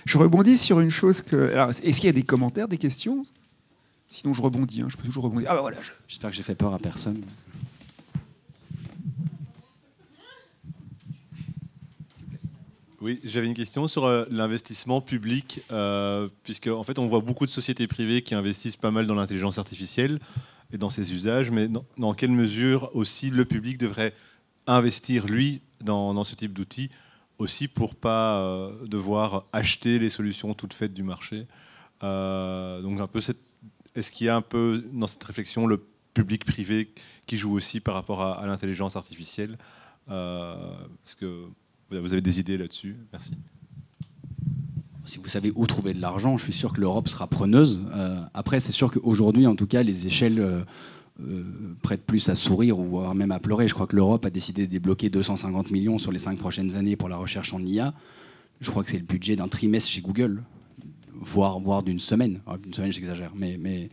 je rebondis sur une chose que... Alors, est-ce qu'il y a des commentaires, des questions? Sinon, je rebondis. Je peux toujours rebondir. Ah bah voilà.
J'espère que j'ai fait peur à personne.
Oui, j'avais une question sur l'investissement public, puisque en fait, on voit beaucoup de sociétés privées qui investissent pas mal dans l'intelligence artificielle et dans ses usages, mais dans quelle mesure aussi le public devrait investir, lui, dans ce type d'outils, aussi pour pas devoir acheter les solutions toutes faites du marché. Donc un peu est-ce qu'il y a un peu dans cette réflexion le public-privé qui joue aussi par rapport à l'intelligence artificielle? Est-ce que vous avez des idées là-dessus? Merci.
Si vous savez où trouver de l'argent, je suis sûr que l'Europe sera preneuse. Après, c'est sûr qu'aujourd'hui, en tout cas, les échelles prêtent plus à sourire ou voire même à pleurer. Je crois que l'Europe a décidé de débloquer 250 millions sur les 5 prochaines années pour la recherche en IA. Je crois que c'est le budget d'un trimestre chez Google, voire d'une semaine. Une semaine, j'exagère, mais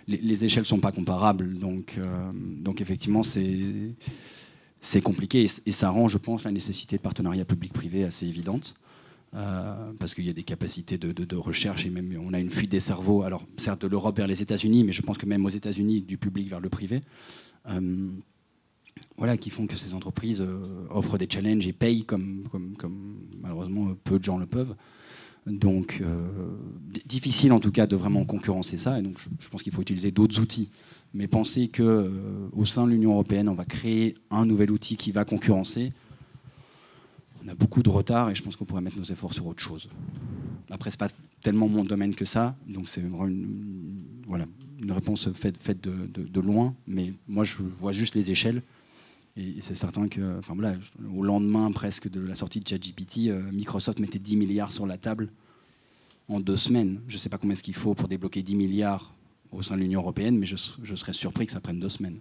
les échelles ne sont pas comparables. Donc effectivement, c'est compliqué et ça rend, je pense, la nécessité de partenariat public-privé assez évidente. Parce qu'il y a des capacités de recherche et même on a une fuite des cerveaux, alors certes de l'Europe vers les États-Unis, mais je pense que même aux États-Unis, du public vers le privé, voilà, qui font que ces entreprises offrent des challenges et payent comme malheureusement peu de gens le peuvent. Donc difficile en tout cas de vraiment concurrencer ça, et donc je pense qu'il faut utiliser d'autres outils. Mais penser qu'au sein de l'Union européenne, on va créer un nouvel outil qui va concurrencer, on a beaucoup de retard et je pense qu'on pourrait mettre nos efforts sur autre chose. Après, ce n'est pas tellement mon domaine que ça, donc c'est vraiment une réponse faite de loin, mais moi je vois juste les échelles. Et c'est certain que, au lendemain presque de la sortie de ChatGPT, Microsoft mettait 10 milliards sur la table en 2 semaines. Je ne sais pas combien est-ce qu'il faut pour débloquer 10 milliards au sein de l'Union européenne, mais je serais surpris que ça prenne 2 semaines.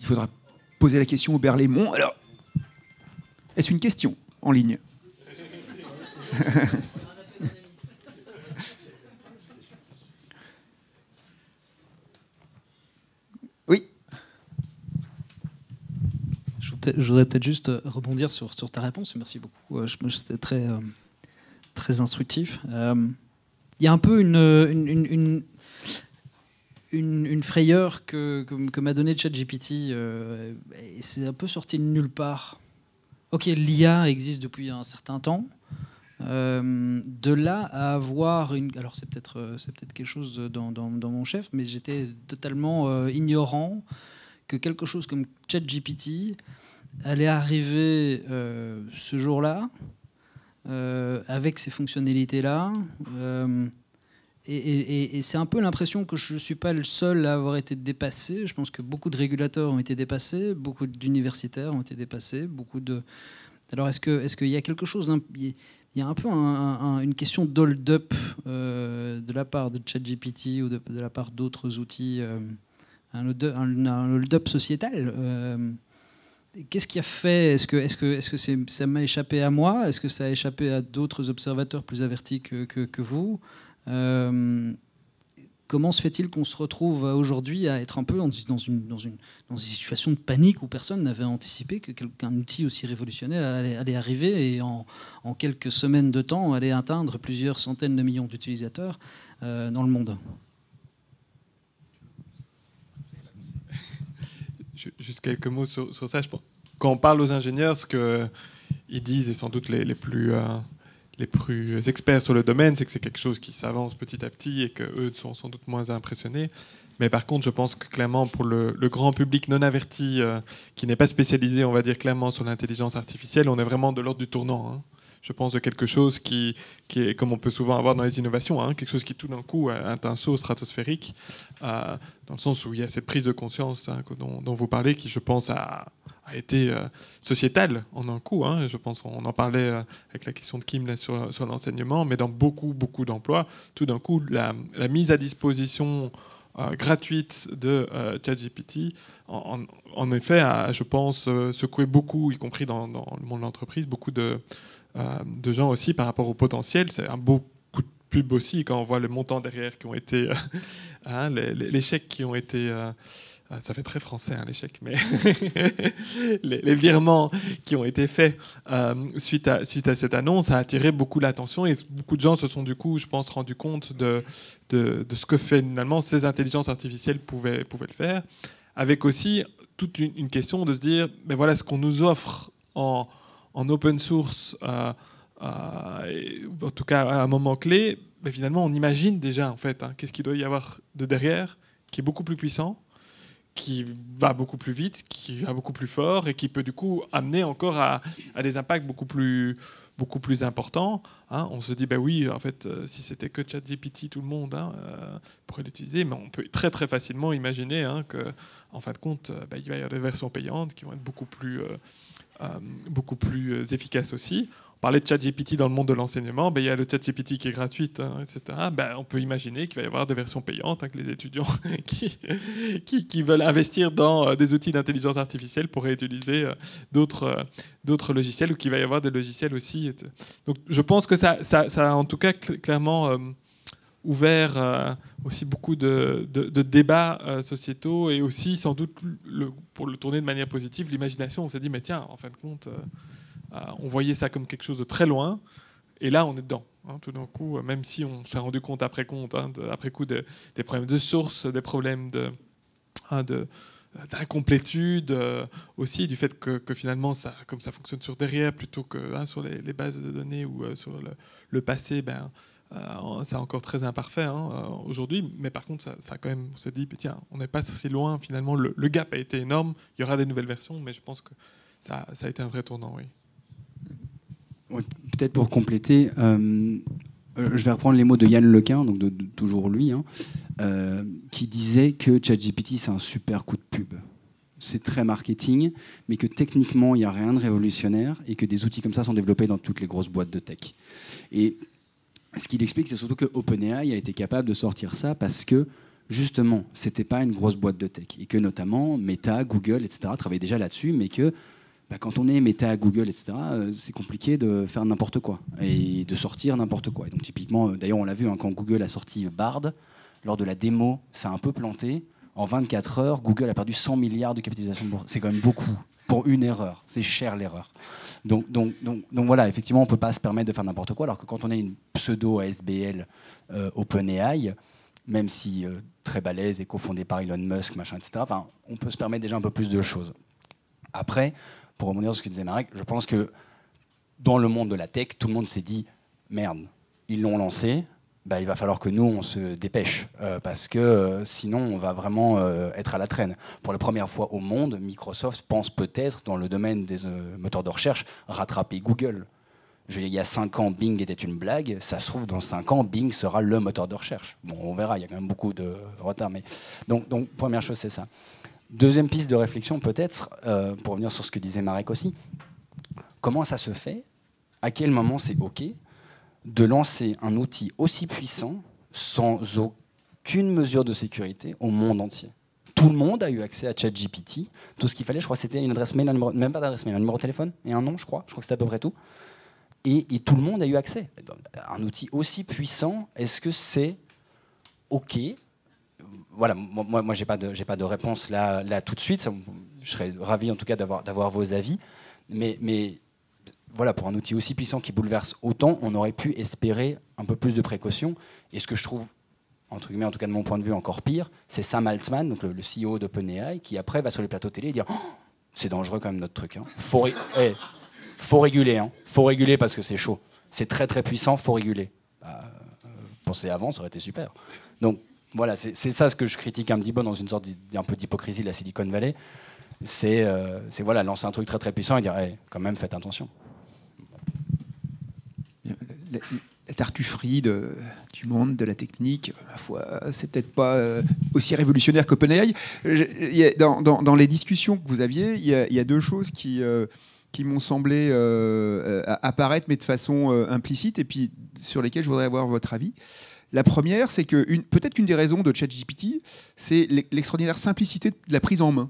Il faudra poser la question au Berlaymont. Alors, est-ce une question en ligne? Oui.
Je voudrais peut-être juste rebondir sur ta réponse. Merci beaucoup. C'était très instructif. Il y a un peu une frayeur que m'a donné ChatGPT. C'est un peu sorti de nulle part. Ok, l'IA existe depuis un certain temps. De là à avoir alors c'est peut-être quelque chose dans mon chef, mais j'étais totalement ignorant que quelque chose comme ChatGPT allait arriver ce jour-là, avec ces fonctionnalités-là. Et c'est un peu l'impression que je ne suis pas le seul à avoir été dépassé. Je pense que beaucoup de régulateurs ont été dépassés, beaucoup d'universitaires ont été dépassés, Alors est-ce qu'il y a quelque chose il y a un peu une question d'hold-up de la part de ChatGPT ou de la part d'autres outils, un hold-up sociétal. Qu'est-ce qui a fait? Est-ce que ça m'a échappé à moi? Est-ce que ça a échappé à d'autres observateurs plus avertis que vous? comment se fait-il qu'on se retrouve aujourd'hui à être un peu dans une situation de panique où personne n'avait anticipé qu'un outil aussi révolutionnaire allait arriver et en quelques semaines de temps allait atteindre plusieurs centaines de millions d'utilisateurs dans le monde?
Juste quelques mots sur ça. Je pense. Quand on parle aux ingénieurs, ce qu'ils disent, et sans doute les plus experts sur le domaine, c'est que c'est quelque chose qui s'avance petit à petit et qu'eux sont sans doute moins impressionnés. Mais par contre, je pense que clairement, pour le grand public non averti, qui n'est pas spécialisé, on va dire clairement, sur l'intelligence artificielle, on est vraiment de l'ordre du tournant. Hein. Je pense de quelque chose qui est, comme on peut souvent avoir dans les innovations, hein, quelque chose qui tout d'un coup a un saut stratosphérique, dans le sens où il y a cette prise de conscience hein, dont vous parlez, qui je pense a été sociétale en un coup. Hein. Je pense qu'on en parlait avec la question de Kim là, sur l'enseignement, mais dans beaucoup d'emplois, tout d'un coup, la mise à disposition gratuite de ChatGPT, en effet, a, je pense, secoué beaucoup, y compris dans le monde de l'entreprise, beaucoup de gens aussi par rapport au potentiel. C'est un beau coup de pub aussi quand on voit les montants derrière qui ont été, les chèques qui ont été... ça fait très français, hein, l'échec, mais les virements qui ont été faits suite à cette annonce a attiré beaucoup l'attention et beaucoup de gens se sont du coup, je pense, rendus compte de ce que finalement ces intelligences artificielles pouvaient le faire, avec aussi toute une question de se dire, ben voilà, ce qu'on nous offre en open source, en tout cas à un moment clé, ben finalement on imagine déjà en fait, hein, qu'est-ce qu'il doit y avoir de derrière, qui est beaucoup plus puissant, qui va beaucoup plus vite, qui va beaucoup plus fort et qui peut du coup amener encore à des impacts beaucoup plus importants. Hein. On se dit, bah oui, en fait, si c'était que ChatGPT, tout le monde pourrait l'utiliser, mais on peut très très facilement imaginer hein, qu'en fin de compte, il va y avoir des versions payantes qui vont être beaucoup plus efficaces aussi. On parlait de ChatGPT dans le monde de l'enseignement, il y a le ChatGPT qui est gratuite, hein, etc. On peut imaginer qu'il va y avoir des versions payantes, hein, que les étudiants qui veulent investir dans des outils d'intelligence artificielle pourraient utiliser d'autres logiciels, ou qu'il va y avoir des logiciels aussi. Donc je pense que ça a en tout cas clairement ouvert aussi beaucoup de débats sociétaux, et aussi sans doute, pour le tourner de manière positive, l'imagination. On s'est dit, mais tiens, en fin de compte... on voyait ça comme quelque chose de très loin, et là on est dedans. Hein, tout d'un coup, même si on s'est rendu compte après coup des problèmes de source, des problèmes d'incomplétude, aussi du fait que finalement, comme ça fonctionne sur derrière plutôt que sur les bases de données ou sur le passé, c'est encore très imparfait aujourd'hui. Mais par contre, ça quand même, on s'est dit, tiens, on n'est pas si loin. Finalement, le gap a été énorme. Il y aura des nouvelles versions, mais je pense que ça a été un vrai tournant, oui.
Ouais, peut-être pour compléter, je vais reprendre les mots de Yann Lequin, donc de toujours lui, hein, qui disait que ChatGPT c'est un super coup de pub. C'est très marketing, mais que techniquement il n'y a rien de révolutionnaire et que des outils comme ça sont développés dans toutes les grosses boîtes de tech. Et ce qu'il explique, c'est surtout que OpenAI a été capable de sortir ça parce que justement, c'était pas une grosse boîte de tech et que notamment Meta, Google, etc. travaillaient déjà là-dessus, mais que quand on est Meta, Google, etc., c'est compliqué de faire n'importe quoi et de sortir n'importe quoi. Et donc typiquement, d'ailleurs on l'a vu, hein, quand Google a sorti Bard, lors de la démo, ça a un peu planté. En 24 heures, Google a perdu 100 milliards de capitalisation. C'est quand même beaucoup pour une erreur. C'est cher l'erreur. Donc voilà, effectivement, on ne peut pas se permettre de faire n'importe quoi, alors que quand on est une pseudo-ASBL OpenAI, même si très balèze et cofondée par Elon Musk, machin, etc., on peut se permettre déjà un peu plus de choses. Après, pour rebondir sur ce que disait Marek, je pense que dans le monde de la tech, tout le monde s'est dit « Merde, ils l'ont lancé, il va falloir que nous, on se dépêche, parce que sinon, on va vraiment être à la traîne. » Pour la première fois au monde, Microsoft pense peut-être, dans le domaine des moteurs de recherche, rattraper Google. Il y a 5 ans, Bing était une blague. Ça se trouve, dans 5 ans, Bing sera le moteur de recherche. Bon, on verra, il y a quand même beaucoup de retard. Mais... Donc, première chose, c'est ça. Deuxième piste de réflexion, peut-être, pour revenir sur ce que disait Marek aussi, comment ça se fait, à quel moment c'est OK de lancer un outil aussi puissant sans aucune mesure de sécurité au monde entier? Tout le monde a eu accès à ChatGPT. Tout ce qu'il fallait, je crois, c'était une adresse mail, même pas d'adresse mail, un numéro de téléphone et un nom, je crois. Je crois que c'était à peu près tout. Et tout le monde a eu accès. Un outil aussi puissant, est-ce que c'est OK voilà, moi j'ai pas de réponse là tout de suite. Je serais ravi en tout cas d'avoir vos avis. Mais voilà, pour un outil aussi puissant qui bouleverse autant, on aurait pu espérer un peu plus de précautions. Et ce que je trouve, entre guillemets, en tout cas de mon point de vue, encore pire, c'est Sam Altman, donc le CEO d'OpenAI, qui après va sur les plateaux télé et dire oh, c'est dangereux quand même notre truc. Hein. Faut réguler, hein. Faut réguler parce que c'est chaud. C'est très très puissant, faut réguler. Penser avant, ça aurait été super. Donc voilà, c'est ça ce que je critique un petit peu dans une sorte d'un peu d'hypocrisie de la Silicon Valley. C'est voilà, lancer un truc très très puissant et dire hey, quand même faites attention.
La tartufferie du monde, de la technique, ma foi, c'est peut-être pas aussi révolutionnaire qu'OpenAI. Dans les discussions que vous aviez, il y a deux choses qui m'ont semblé apparaître, mais de façon implicite, et puis sur lesquelles je voudrais avoir votre avis. La première, c'est que peut-être qu'une des raisons de ChatGPT, c'est l'extraordinaire simplicité de la prise en main.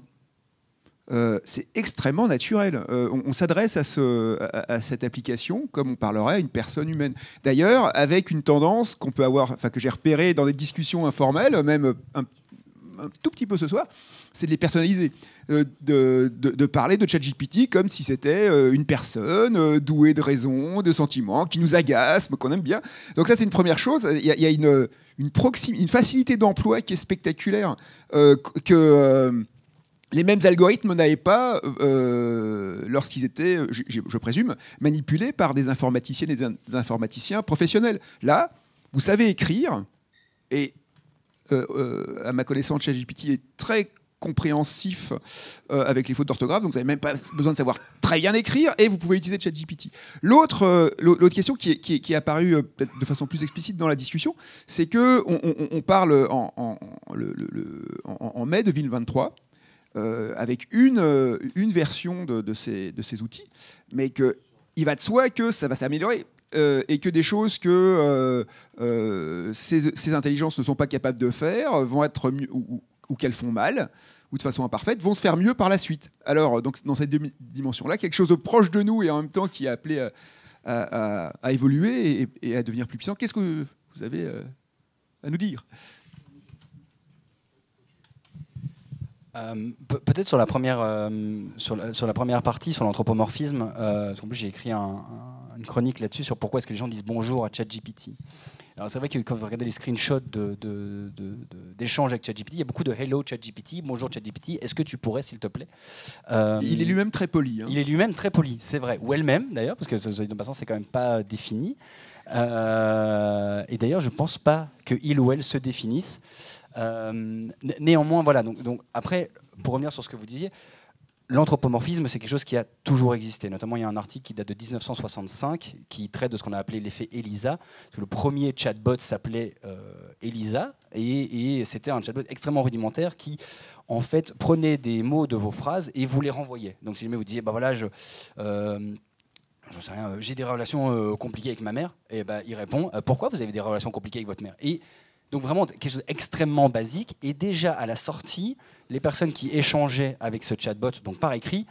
C'est extrêmement naturel. On s'adresse à cette application comme on parlerait à une personne humaine. D'ailleurs, avec une tendance qu'on peut avoir, enfin que j'ai repérée dans des discussions informelles, même un tout petit peu ce soir, c'est de les personnaliser, de parler de ChatGPT comme si c'était une personne douée de raison, de sentiments, qui nous agace, mais qu'on aime bien. Donc ça, c'est une première chose. Il y a une facilité d'emploi qui est spectaculaire, que les mêmes algorithmes n'avaient pas lorsqu'ils étaient, je présume, manipulés par des informaticiennes et des informaticiens professionnels. Là, vous savez écrire, et à ma connaissance, ChatGPT est très compréhensif avec les fautes d'orthographe, donc vous n'avez même pas besoin de savoir très bien écrire, et vous pouvez utiliser ChatGPT. L'autre question qui est apparue peut-être de façon plus explicite dans la discussion, c'est qu'on parle en mai 2023, avec une version de ces outils, mais qu'il va de soi que ça va s'améliorer. Et que des choses que ces intelligences ne sont pas capables de faire vont être mieux, ou qu'elles font mal, ou de façon imparfaite, vont se faire mieux par la suite. Alors, donc, dans cette dimension-là, quelque chose de proche de nous et en même temps qui est appelé à évoluer et à devenir plus puissant. Qu'est-ce que vous avez à nous dire ?
Peut-être sur la première partie, sur l'anthropomorphisme, en plus j'ai écrit une chronique là-dessus sur pourquoi est-ce que les gens disent bonjour à ChatGPT. Alors c'est vrai que quand vous regardez les screenshots d'échanges avec ChatGPT, il y a beaucoup de hello ChatGPT, bonjour ChatGPT, est-ce que tu pourrais s'il te plaît
Il est lui-même très poli. Hein.
Il est lui-même très poli, c'est vrai. Ou elle-même d'ailleurs, parce que de façon c'est quand même pas défini. Et d'ailleurs je pense pas que il ou elle se définisse. Néanmoins, voilà. Donc après, pour revenir sur ce que vous disiez, l'anthropomorphisme, c'est quelque chose qui a toujours existé. Notamment, il y a un article qui date de 1965 qui traite de ce qu'on a appelé l'effet ELISA. Le premier chatbot s'appelait ELISA et c'était un chatbot extrêmement rudimentaire qui, en fait, prenait des mots de vos phrases et vous les renvoyait. Donc, si jamais vous disiez, bah voilà, je sais rien, j'ai des relations compliquées avec ma mère, et bah, il répond, pourquoi vous avez des relations compliquées avec votre mère ? Et donc vraiment quelque chose d'extrêmement basique. Et déjà à la sortie, les personnes qui échangeaient avec ce chatbot, donc par écrit,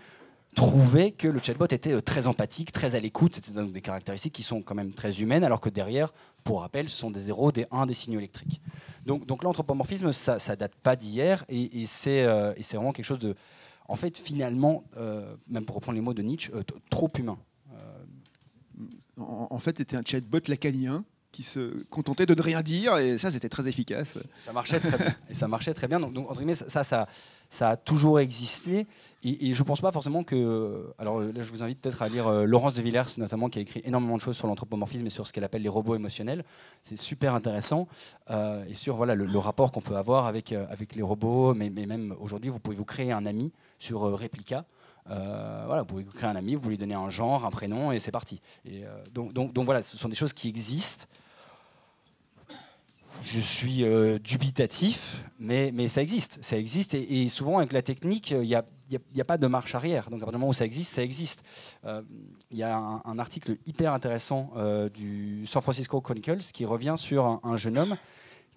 trouvaient que le chatbot était très empathique, très à l'écoute. C'était donc des caractéristiques qui sont quand même très humaines, alors que derrière, pour rappel, ce sont des 0, des 1, des signaux électriques. Donc l'anthropomorphisme, ça date pas d'hier, et c'est vraiment quelque chose de, en fait, finalement, même pour reprendre les mots de Nietzsche, trop humain.
En fait, c'était un chatbot lacanien qui se contentait de ne rien dire, et ça, c'était très efficace.
Ça marchait très bien. Et ça marchait très bien. Donc entre guillemets, ça a toujours existé. Et je ne pense pas forcément que... Alors là, je vous invite peut-être à lire Laurence de Villers, notamment, qui a écrit énormément de choses sur l'anthropomorphisme et sur ce qu'elle appelle les robots émotionnels. C'est super intéressant. Et sur voilà, le rapport qu'on peut avoir avec les robots. Mais même aujourd'hui, vous pouvez vous créer un ami sur Replica. Voilà, vous pouvez créer un ami, vous pouvez lui donner un genre, un prénom, et c'est parti. Et, donc voilà, ce sont des choses qui existent. Je suis dubitatif, mais ça existe. Ça existe, et souvent avec la technique, il n'y a pas de marche arrière. Donc à partir du moment où ça existe, ça existe. Il y a un article hyper intéressant du San Francisco Chronicles qui revient sur un jeune homme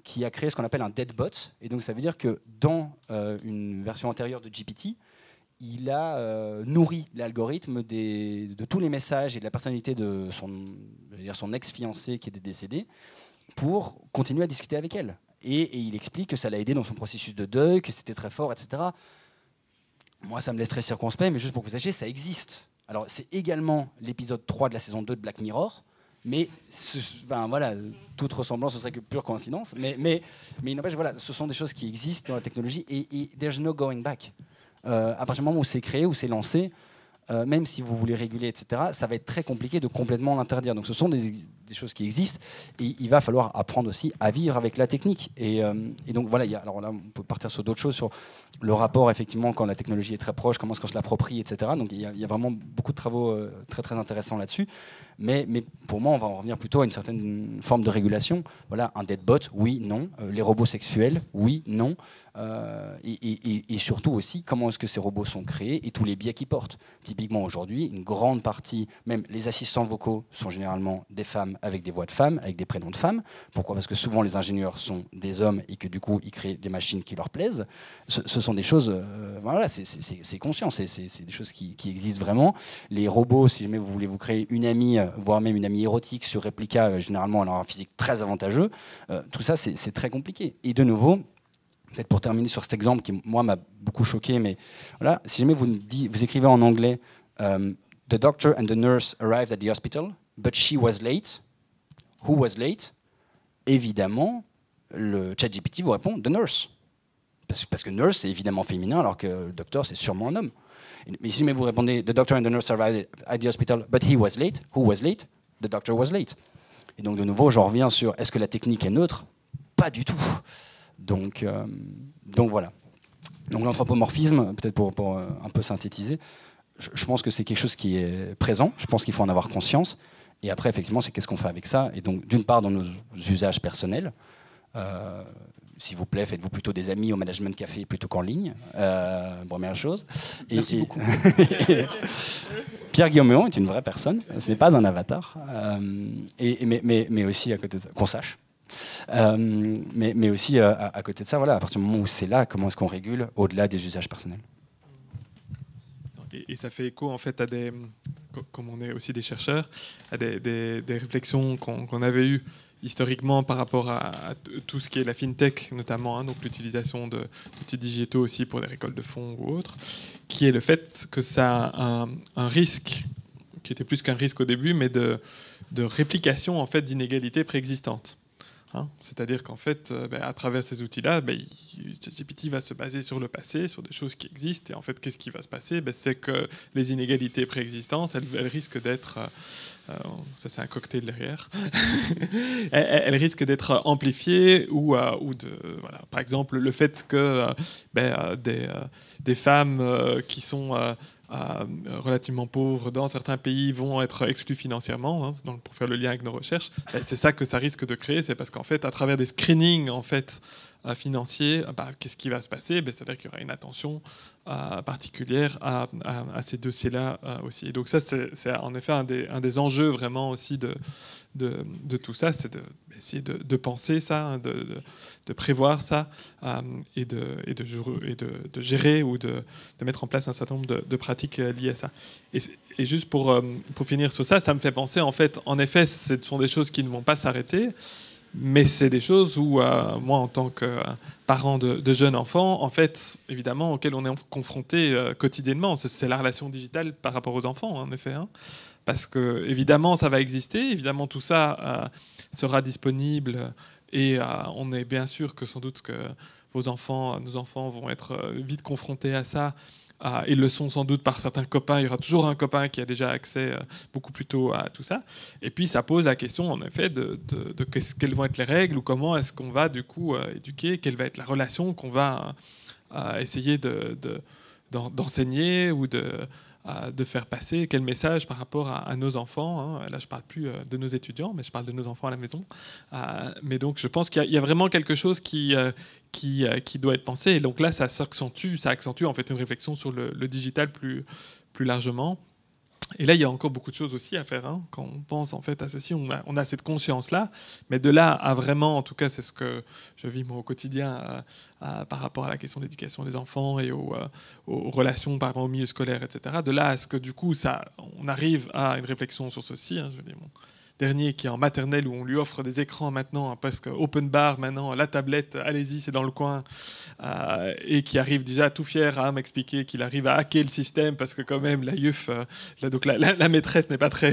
qui a créé ce qu'on appelle un deadbot. Et donc ça veut dire que dans une version antérieure de GPT, il a nourri l'algorithme de tous les messages et de la personnalité de son ex-fiancé qui était décédé pour continuer à discuter avec elle. Et il explique que ça l'a aidé dans son processus de deuil, que c'était très fort, etc. Moi, ça me laisse très circonspect, mais juste pour que vous sachiez, ça existe. Alors, c'est également l'épisode 3 de la saison 2 de Black Mirror, mais voilà, toute ressemblance, ce serait que pure coïncidence. Mais il n'empêche, voilà, ce sont des choses qui existent dans la technologie et there's no going back. À partir du moment où c'est créé, où c'est lancé, même si vous voulez réguler, etc., ça va être très compliqué de complètement l'interdire. Donc ce sont des choses qui existent et il va falloir apprendre aussi à vivre avec la technique. Et donc voilà, alors là, on peut partir sur d'autres choses, sur le rapport effectivement quand la technologie est très proche, comment est-ce qu'on se l'approprie, etc. Donc il y a vraiment beaucoup de travaux très très intéressants là-dessus. Mais pour moi, on va en revenir plutôt à une certaine forme de régulation. Voilà, un deadbot, oui, non. Les robots sexuels, oui, non. Et surtout aussi, comment est-ce que ces robots sont créés et tous les biais qu'ils portent. Typiquement aujourd'hui, une grande partie, même les assistants vocaux sont généralement des femmes avec des voix de femmes, avec des prénoms de femmes. Pourquoi ? Parce que souvent les ingénieurs sont des hommes et que du coup ils créent des machines qui leur plaisent. Ce sont des choses, voilà, c'est conscient, c'est des choses qui existent vraiment. Les robots, si jamais vous voulez vous créer une amie, voire même une amie érotique sur Replica, généralement elle a un physique très avantageux. Tout ça, c'est très compliqué. Et de nouveau, peut-être pour terminer sur cet exemple qui, moi, m'a beaucoup choqué, mais voilà, si jamais vous écrivez en anglais The doctor and the nurse arrived at the hospital, but she was late. Who was late? Évidemment, le ChatGPT vous répond The nurse. Parce que nurse, c'est évidemment féminin, alors que docteur, c'est sûrement un homme. Mais si jamais vous répondez The doctor and the nurse arrived at the hospital, but he was late. Who was late? The doctor was late. Et donc, de nouveau, j'en reviens sur est-ce que la technique est neutre? Pas du tout. Donc voilà. Donc l'anthropomorphisme, peut-être pour un peu synthétiser, je pense que c'est quelque chose qui est présent. Je pense qu'il faut en avoir conscience. Et après, effectivement, c'est qu'est-ce qu'on fait avec ça. Et donc, d'une part, dans nos usages personnels, s'il vous plaît, faites-vous plutôt des amis au management café plutôt qu'en ligne. Première chose.
Merci beaucoup.
Pierre Guillaumeon est une vraie personne. Ce n'est pas un avatar. Mais aussi, à côté de ça, qu'on sache. Mais aussi, à côté de ça, voilà, à partir du moment où c'est là, comment est-ce qu'on régule au-delà des usages personnels?
Et ça fait écho, en fait, à des, comme on est aussi des chercheurs, à des réflexions qu'on avait eues historiquement par rapport à tout ce qui est la fintech, notamment, hein, donc l'utilisation d'outils digitaux aussi pour des récoltes de fonds ou autres, qui est le fait que ça a un risque, qui était plus qu'un risque au début, mais de réplication, en fait, d'inégalités préexistantes. Hein, c'est-à-dire qu'en fait, à travers ces outils-là, ChatGPT va se baser sur le passé, sur des choses qui existent. Et en fait, qu'est-ce qui va se passer? C'est que les inégalités préexistantes, elles risquent d'être... ça, c'est un cocktail derrière. Elles risquent d'être amplifiées ou de... Voilà. Par exemple, le fait que des femmes qui sont... relativement pauvres dans certains pays vont être exclus financièrement, hein, donc pour faire le lien avec nos recherches, c'est ça que ça risque de créer, c'est parce qu'en fait, à travers des screenings en fait, financiers, qu'est-ce qui va se passer? C'est-à-dire qu'il y aura une attention particulière à ces dossiers-là aussi. Et donc ça, c'est en effet un des enjeux vraiment aussi de tout ça, c'est d'essayer de penser ça, hein, de prévoir ça et de gérer ou de mettre en place un certain nombre de pratiques liées à ça. Et juste pour finir sur ça, ça me fait penser, en effet, ce sont des choses qui ne vont pas s'arrêter, mais c'est des choses où, moi, en tant que parent de jeunes enfants, en fait, évidemment, auxquelles on est confronté quotidiennement. C'est la relation digitale par rapport aux enfants, en effet. Hein. Parce que, évidemment, ça va exister. Évidemment, tout ça sera disponible. Et on est bien sûr que sans doute que nos enfants vont être vite confrontés à ça. Ils le sont sans doute par certains copains. Il y aura toujours un copain qui a déjà accès beaucoup plus tôt à tout ça. Et puis, ça pose la question, en effet, de quelles vont être les règles ou comment est-ce qu'on va, du coup, éduquer, quelle va être la relation qu'on va essayer d'enseigner ou de faire passer, quel message par rapport à nos enfants. Hein. Là, je ne parle plus de nos étudiants, mais je parle de nos enfants à la maison. Mais donc, je pense qu'il y a vraiment quelque chose qui doit être pensé. Et donc là, ça accentue en fait une réflexion sur le digital plus largement. Et là, il y a encore beaucoup de choses aussi à faire. Hein. Quand on pense en fait à ceci, on a cette conscience-là. Mais de là à vraiment, en tout cas, c'est ce que je vis moi au quotidien par rapport à la question de l'éducation des enfants et aux relations par rapport au milieu scolaire, etc. De là à ce que du coup, on arrive à une réflexion sur ceci. Hein, je veux dire, bon, dernier qui est en maternelle, où on lui offre des écrans maintenant, parce que open bar maintenant, la tablette, allez-y, c'est dans le coin, et qui arrive déjà tout fier à m'expliquer qu'il arrive à hacker le système, parce que quand même la YUF, donc la maîtresse n'est pas très...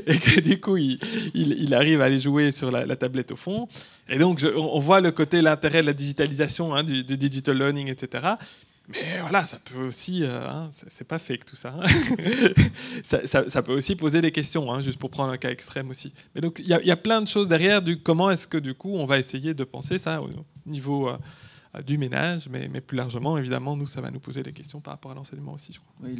et que du coup, il arrive à aller jouer sur la tablette au fond. Et donc, on voit le côté, l'intérêt de la digitalisation, hein, du digital learning, etc. Mais voilà, ça peut aussi, c'est pas fake tout ça, hein. ça peut aussi poser des questions, hein, juste pour prendre un cas extrême aussi. Mais donc il y a plein de choses derrière du comment est-ce que du coup on va essayer de penser ça au niveau du ménage, mais plus largement évidemment nous ça va nous poser des questions par rapport à l'enseignement aussi, je crois.
Oui,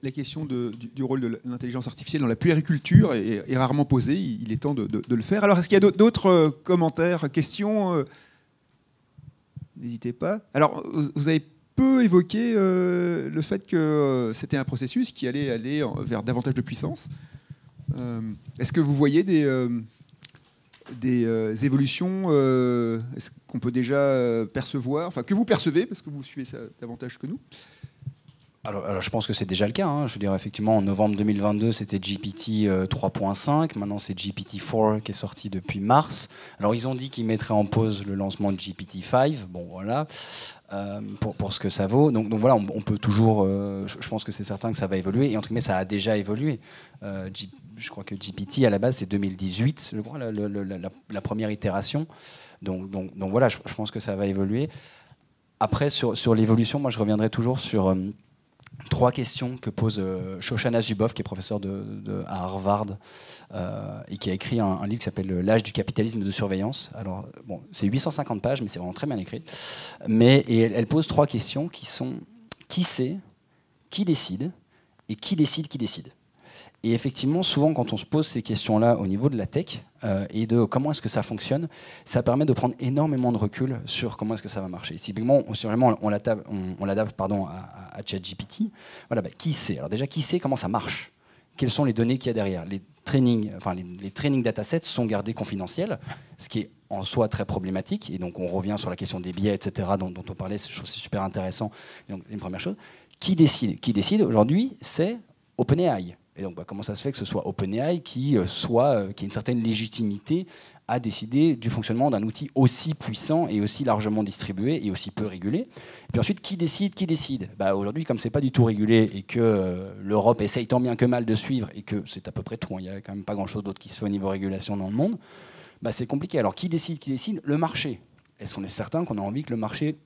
la question du rôle de l'intelligence artificielle dans la puériculture est rarement posée. Il est temps de le faire. Alors est-ce qu'il y a d'autres commentaires, questions? N'hésitez pas. Alors vous avez peu évoqué le fait que c'était un processus qui allait aller vers davantage de puissance. Est-ce que vous voyez des évolutions est-ce qu'on peut déjà percevoir, enfin que vous percevez, parce que vous suivez ça davantage que nous?
Alors, je pense que c'est déjà le cas, hein. Je veux dire, effectivement, en novembre 2022, c'était GPT 3.5. Maintenant, c'est GPT-4 qui est sorti depuis mars. Alors, ils ont dit qu'ils mettraient en pause le lancement de GPT-5. Bon, voilà, pour ce que ça vaut. Donc voilà, on peut toujours... je pense que c'est certain que ça va évoluer. Et entre guillemets, ça a déjà évolué. Je crois que GPT, à la base, c'est 2018, je crois, la première itération. Donc voilà, je pense que ça va évoluer. Après, sur l'évolution, moi, je reviendrai toujours sur... 3 questions que pose Shoshana Zuboff, qui est professeure à Harvard et qui a écrit un livre qui s'appelle L'âge du capitalisme de surveillance. Alors, bon, c'est 850 pages, mais c'est vraiment très bien écrit. Et elle pose 3 questions qui sont qui sait, qui décide et qui décide qui décide. Et effectivement, souvent, quand on se pose ces questions-là au niveau de la tech et de comment est-ce que ça fonctionne, ça permet de prendre énormément de recul sur comment est-ce que ça va marcher. Typiquement, on l'adapte à ChatGPT. Voilà, qui sait? Alors déjà, qui sait comment ça marche? Quelles sont les données qu'il y a derrière? Les training datasets sont gardés confidentiels, ce qui est en soi très problématique. Et donc, on revient sur la question des biais, etc., dont on parlait. Je trouve que c'est super intéressant. Donc, une première chose. Qui décide aujourd'hui, c'est OpenAI. Et donc, comment ça se fait que ce soit OpenAI qui ait une certaine légitimité à décider du fonctionnement d'un outil aussi puissant et aussi largement distribué et aussi peu régulé? Et puis ensuite, qui décide? Aujourd'hui, comme c'est pas du tout régulé et que l'Europe essaye tant bien que mal de suivre et que c'est à peu près tout, il n'y a quand même pas grand-chose d'autre qui se fait au niveau régulation dans le monde, c'est compliqué. Alors, qui décide? Le marché. Est-ce qu'on est certain qu'on a envie que le marché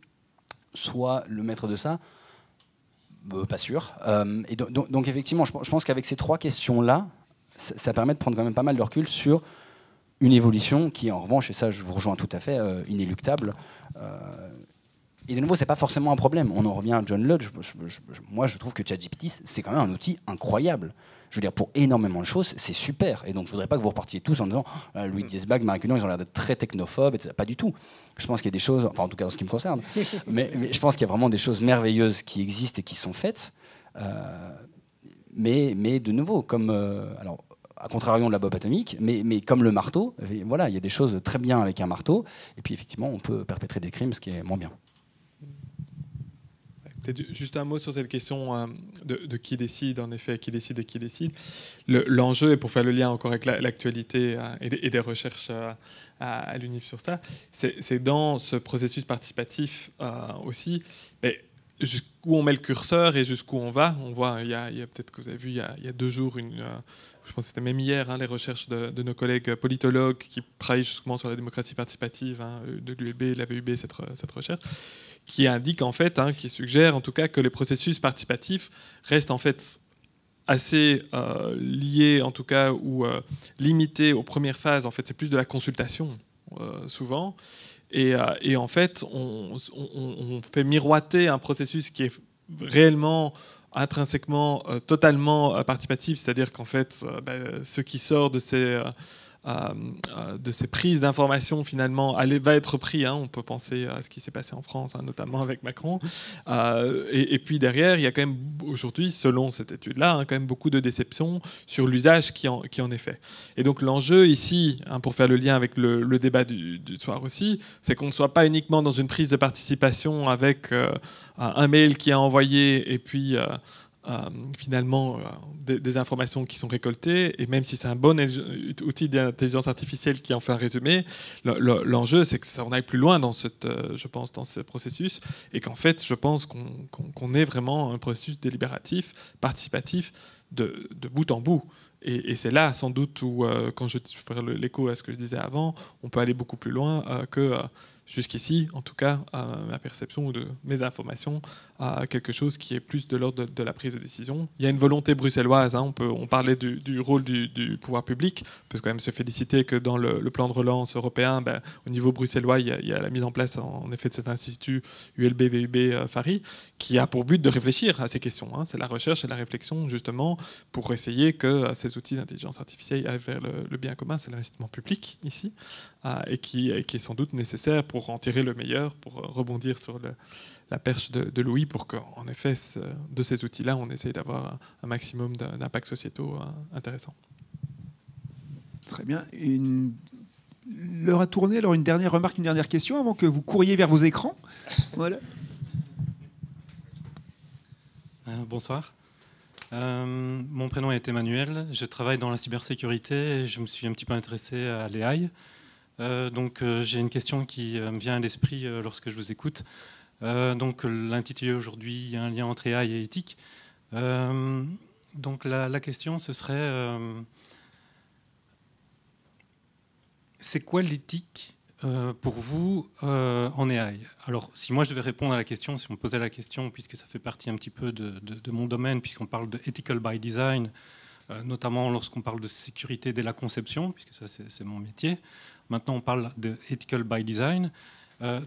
soit le maître de ça? Pas sûr. Et donc effectivement, je pense qu'avec ces 3 questions-là, ça permet de prendre quand même pas mal de recul sur une évolution qui est en revanche, et ça je vous rejoins tout à fait, inéluctable. Et de nouveau, c'est pas forcément un problème. On en revient à John Lodge. Moi, je trouve que ChatGPT, c'est quand même un outil incroyable. Je veux dire, pour énormément de choses, c'est super. Et donc, je voudrais pas que vous repartiez tous en disant Louis Diesbach, Marie Cunon, ils ont l'air d'être très technophobes, etc. Pas du tout. Je pense qu'il y a des choses, enfin, en tout cas, en ce qui me concerne, mais je pense qu'il y a vraiment des choses merveilleuses qui existent et qui sont faites. Mais de nouveau, comme. Alors, à contrario de la bombe atomique, mais comme le marteau, voilà, il y a des choses très bien avec un marteau. Et puis, effectivement, on peut perpétrer des crimes, ce qui est moins bien.
Peut-être juste un mot sur cette question de qui décide, en effet, qui décide et qui décide. L'enjeu, et pour faire le lien encore avec l'actualité et des recherches à l'UNIF sur ça, c'est dans ce processus participatif aussi, jusqu'où on met le curseur et jusqu'où on va. On voit, il y a peut-être que vous avez vu, il y a 2 jours, je pense que c'était même hier, les recherches de nos collègues politologues qui travaillent justement sur la démocratie participative, de l'ULB, la VUB, cette recherche, qui indique en fait, qui suggère en tout cas que les processus participatifs restent en fait assez liés, en tout cas, ou limités aux premières phases. En fait, c'est plus de la consultation, souvent. Et en fait, on fait miroiter un processus qui est réellement, intrinsèquement, totalement participatif. C'est-à-dire qu'en fait, ce qui sort de ces prises d'informations finalement va être pris. On peut penser à ce qui s'est passé en France, notamment avec Macron. Et puis derrière, il y a quand même aujourd'hui, selon cette étude-là, quand même beaucoup de déceptions sur l'usage qui en est fait. Et donc l'enjeu ici, pour faire le lien avec le débat du soir aussi, c'est qu'on ne soit pas uniquement dans une prise de participation avec un mail qui est envoyé et puis finalement des informations qui sont récoltées, et même si c'est un bon outil d'intelligence artificielle qui en fait un résumé, l'enjeu c'est que on aille plus loin dans je pense, dans ce processus, et qu'en fait je pense qu'on ait vraiment un processus délibératif, participatif, de bout en bout. Et c'est là sans doute où, quand je ferai l'écho à ce que je disais avant, on peut aller beaucoup plus loin que jusqu'ici, en tout cas, ma perception ou de mes informations, à quelque chose qui est plus de l'ordre de la prise de décision. Il y a une volonté bruxelloise, hein, on parlait du rôle du pouvoir public, on peut quand même se féliciter que dans le plan de relance européen, au niveau bruxellois, il y a la mise en place en effet de cet institut ULB-VUB-FARI, qui a pour but de réfléchir à ces questions. Hein. C'est la recherche et la réflexion, justement, pour essayer que ces outils d'intelligence artificielle aillent vers le bien commun. C'est l'investissement public, ici, et qui est sans doute nécessaire pour en tirer le meilleur, pour rebondir sur la perche de Louis, pour qu'en effet, de ces outils-là, on essaye d'avoir un maximum d'impacts sociétaux intéressants.
Très bien. L'heure a tourné. Alors, une dernière remarque, une dernière question avant que vous couriez vers vos écrans. Voilà.
Bonsoir. Mon prénom est Emmanuel. Je travaille dans la cybersécurité et je me suis un petit peu intéressé à l'AI. Donc j'ai une question qui me vient à l'esprit lorsque je vous écoute. Donc l'intitulé aujourd'hui, il y a un lien entre AI et éthique. Donc la question, ce serait c'est quoi l'éthique pour vous en AI? Alors si moi je devais répondre à la question, si on me posait la question, puisque ça fait partie un petit peu de mon domaine, puisqu'on parle de ethical by design, notamment lorsqu'on parle de sécurité dès la conception, puisque ça c'est mon métier. Maintenant on parle de ethical by design.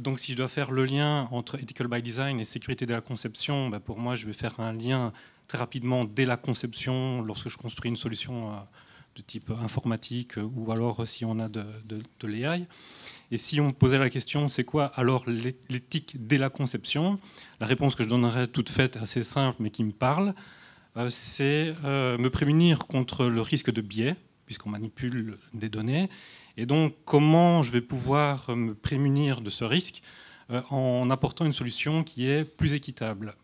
Donc si je dois faire le lien entre ethical by design et sécurité dès la conception, pour moi je vais faire un lien très rapidement dès la conception, lorsque je construis une solution de type informatique, ou alors si on a de l'AI. Et si on me posait la question, c'est quoi alors l'éthique dès la conception? La réponse que je donnerais toute faite, assez simple, mais qui me parle, c'est me prémunir contre le risque de biais, puisqu'on manipule des données. Et donc, comment je vais pouvoir me prémunir de ce risque en apportant une solution qui est plus équitable?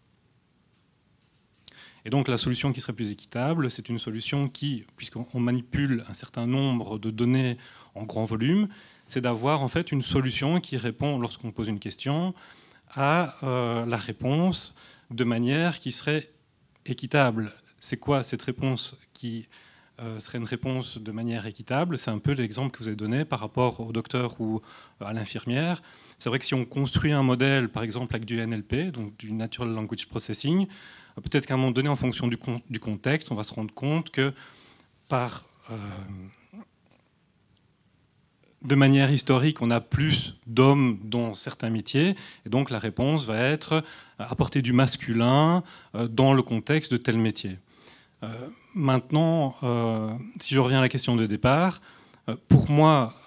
Et donc, la solution qui serait plus équitable, c'est une solution qui, puisqu'on manipule un certain nombre de données en grand volume, c'est d'avoir en fait une solution qui répond, lorsqu'on pose une question, à la réponse de manière qui serait équitable. C'est quoi cette réponse qui serait une réponse de manière équitable? C'est un peu l'exemple que vous avez donné par rapport au docteur ou à l'infirmière. C'est vrai que si on construit un modèle, par exemple avec du NLP, donc du Natural Language Processing, peut-être qu'à un moment donné, en fonction du contexte, on va se rendre compte que de manière historique, on a plus d'hommes dans certains métiers, et donc la réponse va être apporter du masculin dans le contexte de tel métier. Maintenant, si je reviens à la question de départ, pour moi,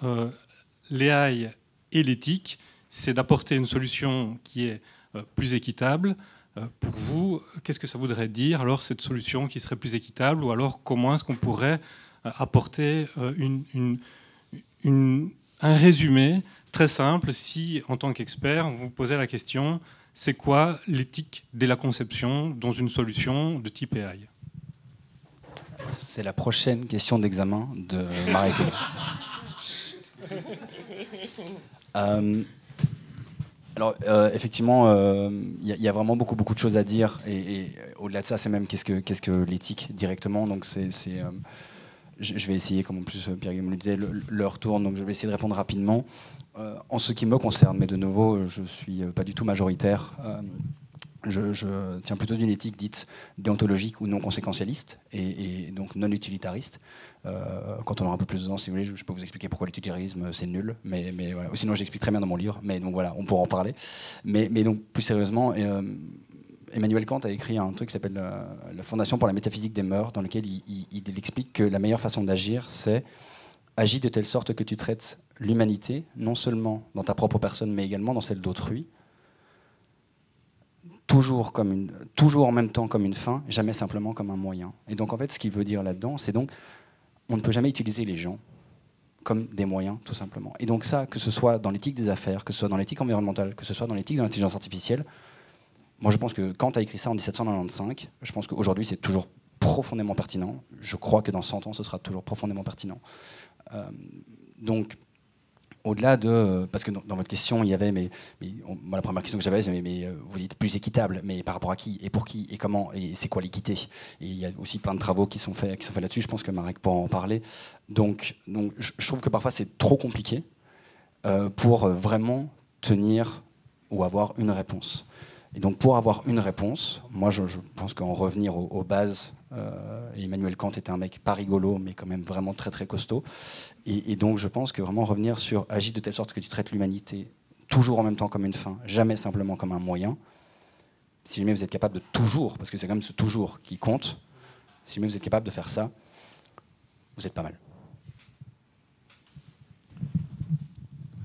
l'AI et l'éthique, c'est d'apporter une solution qui est plus équitable. Pour vous, qu'est-ce que ça voudrait dire alors cette solution qui serait plus équitable, ou alors comment est-ce qu'on pourrait apporter un résumé très simple si, en tant qu'expert, on vous posait la question, c'est quoi l'éthique dès la conception dans une solution de type AI?
C'est la prochaine question d'examen de Marie-Claude. Alors, effectivement, il y a vraiment beaucoup de choses à dire. Et au-delà de ça, c'est même qu'est-ce que l'éthique directement. Donc, je vais essayer, comme en plus Pierre-Guillaume le disait, l'heure tourne, donc je vais essayer de répondre rapidement. En ce qui me concerne, mais de nouveau, je ne suis pas du tout majoritaire. Je tiens plutôt d'une éthique dite déontologique ou non conséquentialiste, et donc non utilitariste. Quand on aura un peu plus de temps, si vous voulez, je peux vous expliquer pourquoi l'utilitarisme c'est nul, mais voilà. Sinon j'explique très bien dans mon livre, mais donc voilà, on pourra en parler. Mais donc plus sérieusement, Emmanuel Kant a écrit un truc qui s'appelle la Fondation pour la métaphysique des mœurs, dans lequel il explique que la meilleure façon d'agir, c'est agir de telle sorte que tu traites l'humanité, non seulement dans ta propre personne, mais également dans celle d'autrui, toujours en même temps comme une fin, jamais simplement comme un moyen. Et donc en fait, ce qu'il veut dire là-dedans, c'est donc on ne peut jamais utiliser les gens comme des moyens, tout simplement. Et donc ça, que ce soit dans l'éthique des affaires, que ce soit dans l'éthique environnementale, que ce soit dans l'éthique de l'intelligence artificielle, moi je pense que quand tu as écrit ça en 1795, je pense qu'aujourd'hui c'est toujours profondément pertinent. Je crois que dans 100 ans ce sera toujours profondément pertinent. Donc au-delà de... Parce que dans votre question, il y avait... moi, la première question que j'avais, c'est vous dites plus équitable, mais par rapport à qui? Et pour qui? Et comment? Et c'est quoi l'équité? Et il y a aussi plein de travaux qui sont faits là-dessus. Je pense que Marek pourra en parler. Donc je trouve que parfois, c'est trop compliqué pour vraiment tenir ou avoir une réponse. Et donc, pour avoir une réponse, moi, je pense qu'en revenir aux bases... et Emmanuel Kant était un mec pas rigolo, mais quand même vraiment très très costaud. Et donc je pense que vraiment revenir sur agis de telle sorte que tu traites l'humanité toujours en même temps comme une fin, jamais simplement comme un moyen. Si jamais vous êtes capable de toujours, parce que c'est quand même ce toujours qui compte, si jamais vous êtes capable de faire ça, vous êtes pas mal.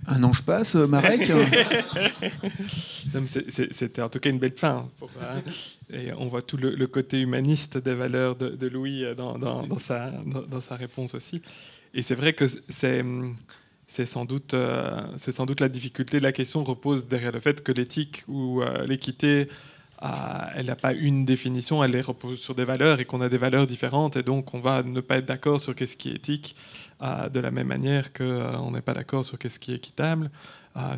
Un ange passe, Marek.
C'était en tout cas une belle fin. Et on voit tout le côté humaniste des valeurs de Louis dans sa réponse aussi. Et c'est vrai que c'est sans doute la difficulté de la question repose derrière le fait que l'éthique ou l'équité, elle n'a pas une définition, elle repose sur des valeurs et qu'on a des valeurs différentes. Et donc on va ne pas être d'accord sur qu'est-ce qui est éthique de la même manière qu'on n'est pas d'accord sur qu'est-ce qui est équitable. Par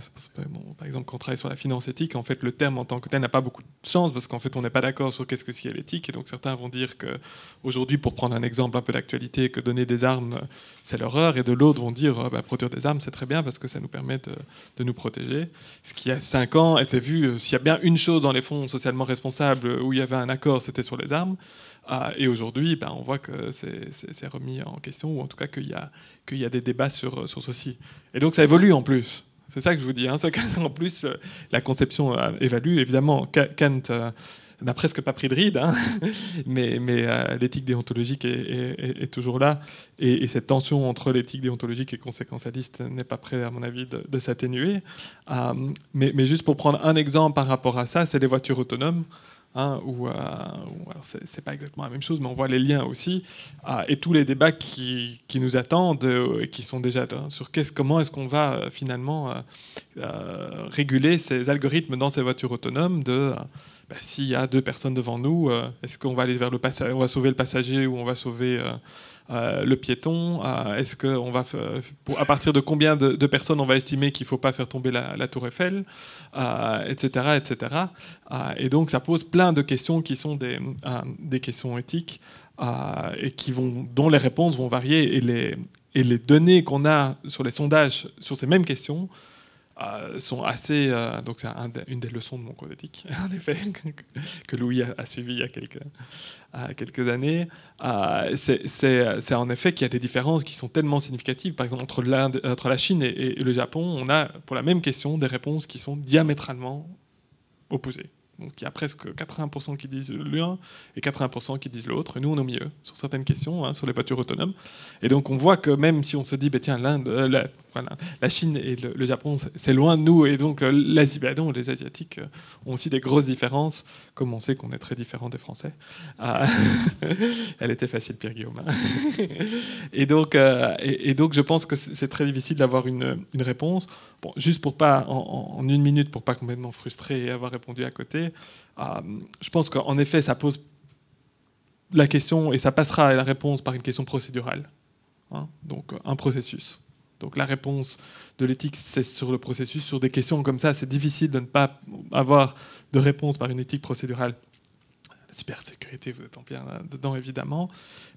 exemple, quand on travaille sur la finance éthique, en fait, le terme en tant que tel n'a pas beaucoup de chance parce qu'en fait, on n'est pas d'accord sur qu'est-ce que c'est l'éthique. Et donc, certains vont dire qu'aujourd'hui, pour prendre un exemple un peu d'actualité, que donner des armes, c'est l'horreur. Et de l'autre vont dire produire des armes, c'est très bien parce que ça nous permet de nous protéger. Ce qui, il y a 5 ans, était vu, s'il y a bien une chose dans les fonds socialement responsables où il y avait un accord, c'était sur les armes. Et aujourd'hui, on voit que c'est remis en question, ou en tout cas qu'il y a des débats sur ceci. Et donc, ça évolue en plus. C'est ça que je vous dis. En plus, la conception évalue. Évidemment, Kant n'a presque pas pris de ride, mais l'éthique déontologique est toujours là. Et cette tension entre l'éthique déontologique et conséquentialiste n'est pas près, à mon avis, de s'atténuer. Mais juste pour prendre un exemple par rapport à ça, c'est les voitures autonomes. C'est pas exactement la même chose, mais on voit les liens aussi, et tous les débats qui nous attendent et qui sont déjà là, sur comment est-ce qu'on va finalement réguler ces algorithmes dans ces voitures autonomes s'il y a 2 personnes devant nous, est-ce qu'on va aller vers on va sauver le passager ou on va sauver le piéton? Est-ce qu'on va à partir de combien de personnes on va estimer qu'il ne faut pas faire tomber la tour Eiffel, etc., etc. Et donc ça pose plein de questions qui sont des questions éthiques et dont les réponses vont varier, et les données qu'on a sur les sondages sur ces mêmes questions sont assez... donc c'est une des leçons de mon cours d'éthique, en effet, que Louis a suivi il y a quelques années. C'est en effet qu'il y a des différences qui sont tellement significatives. Par exemple, entre la Chine et le Japon, on a, pour la même question, des réponses qui sont diamétralement opposées. Donc il y a presque 80% qui disent l'un et 80% qui disent l'autre. Nous, on est au milieu sur certaines questions, sur les voitures autonomes. Et donc on voit que même si on se dit, tiens, la Chine et le Japon, c'est loin de nous, et donc l'Asie, les Asiatiques ont aussi des grosses différences, comme on sait qu'on est très différents des Français. Elle était facile, Pierre Guillaume. Et donc je pense que c'est très difficile d'avoir une réponse. Bon, juste pour pas, en 1 minute, pour pas complètement frustrer et avoir répondu à côté, je pense qu'en effet, ça pose la question, et ça passera à la réponse par une question procédurale. Donc, un processus. Donc, la réponse de l'éthique, c'est sur le processus. Sur des questions comme ça, c'est difficile de ne pas avoir de réponse par une éthique procédurale. La cybersécurité, vous êtes en plein dedans, évidemment,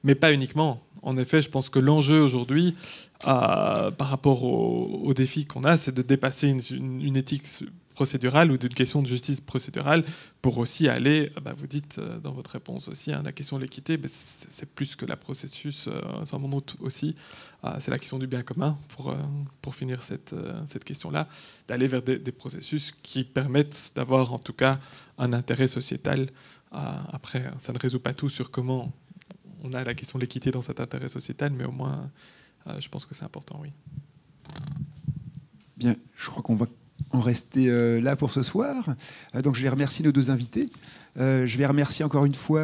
mais pas uniquement. En effet, je pense que l'enjeu aujourd'hui, par rapport aux défis qu'on a, c'est de dépasser une éthique procédurale ou d'une question de justice procédurale pour aussi aller, vous dites dans votre réponse aussi, la question de l'équité, c'est plus que la processus, sans mon doute aussi, c'est la question du bien commun pour finir cette question-là, d'aller vers des processus qui permettent d'avoir en tout cas un intérêt sociétal. Après, ça ne résout pas tout sur comment on a la question de l'équité dans cet intérêt sociétal, mais au moins, je pense que c'est important, oui.
Bien, je crois qu'on va en rester là pour ce soir. Donc je vais remercier nos deux invités. Je vais remercier encore une fois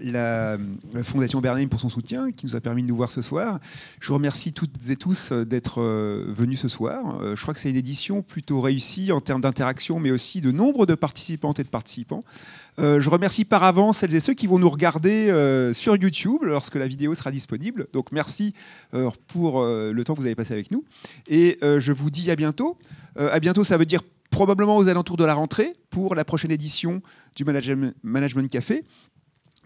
la Fondation Bernheim pour son soutien qui nous a permis de nous voir ce soir. Je vous remercie toutes et tous d'être venus ce soir. Je crois que c'est une édition plutôt réussie en termes d'interaction, mais aussi de nombre de participantes et de participants. Je remercie par avance celles et ceux qui vont nous regarder sur YouTube lorsque la vidéo sera disponible. Donc merci pour le temps que vous avez passé avec nous. Et je vous dis à bientôt. À bientôt, ça veut dire probablement aux alentours de la rentrée pour la prochaine édition du Management Café.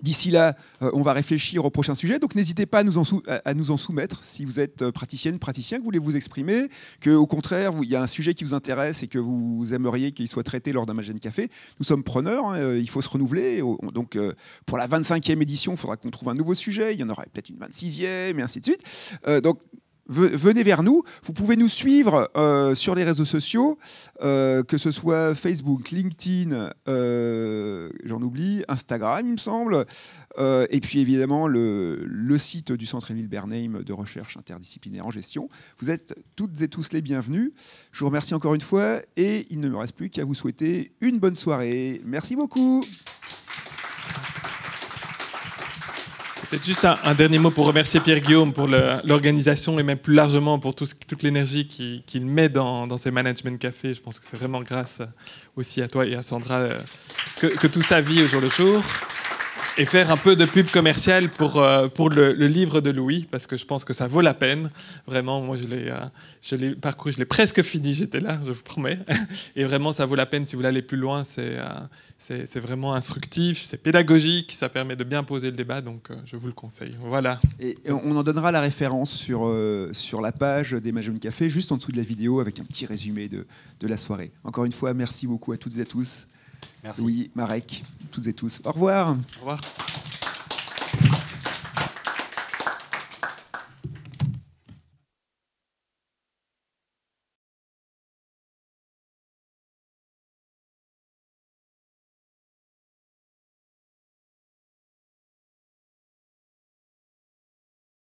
D'ici là, on va réfléchir au prochain sujet. Donc n'hésitez pas à nous en soumettre si vous êtes praticienne, praticien, que vous voulez vous exprimer, qu'au contraire, il y a un sujet qui vous intéresse et que vous aimeriez qu'il soit traité lors d'un Management Café. Nous sommes preneurs, hein, il faut se renouveler. Donc pour la 25e édition, il faudra qu'on trouve un nouveau sujet. Il y en aura peut-être une 26e et ainsi de suite. Donc venez vers nous. Vous pouvez nous suivre sur les réseaux sociaux, que ce soit Facebook, LinkedIn, j'en oublie, Instagram, il me semble, et puis évidemment le site du Centre Émile Bernheim de recherche interdisciplinaire en gestion. Vous êtes toutes et tous les bienvenus. Je vous remercie encore une fois et il ne me reste plus qu'à vous souhaiter une bonne soirée. Merci beaucoup.
Peut-être juste un dernier mot pour remercier Pierre-Guillaume pour l'organisation et même plus largement pour toute l'énergie qu'il met dans ces management cafés. Je pense que c'est vraiment grâce aussi à toi et à Sandra que tout ça vit au jour le jour. Et faire un peu de pub commerciale pour le livre de Louis, parce que je pense que ça vaut la peine. Vraiment, moi, je l'ai parcouru, je l'ai presque fini, j'étais là, je vous promets. Et vraiment, ça vaut la peine si vous voulez aller plus loin. C'est vraiment instructif, c'est pédagogique, ça permet de bien poser le débat, donc je vous le conseille. Voilà.
Et on en donnera la référence sur la page des Management Café, juste en dessous de la vidéo, avec un petit résumé de la soirée. Encore une fois, merci beaucoup à toutes et à tous.
Merci.
Louis, Marek, toutes et tous. Au revoir.
Au revoir.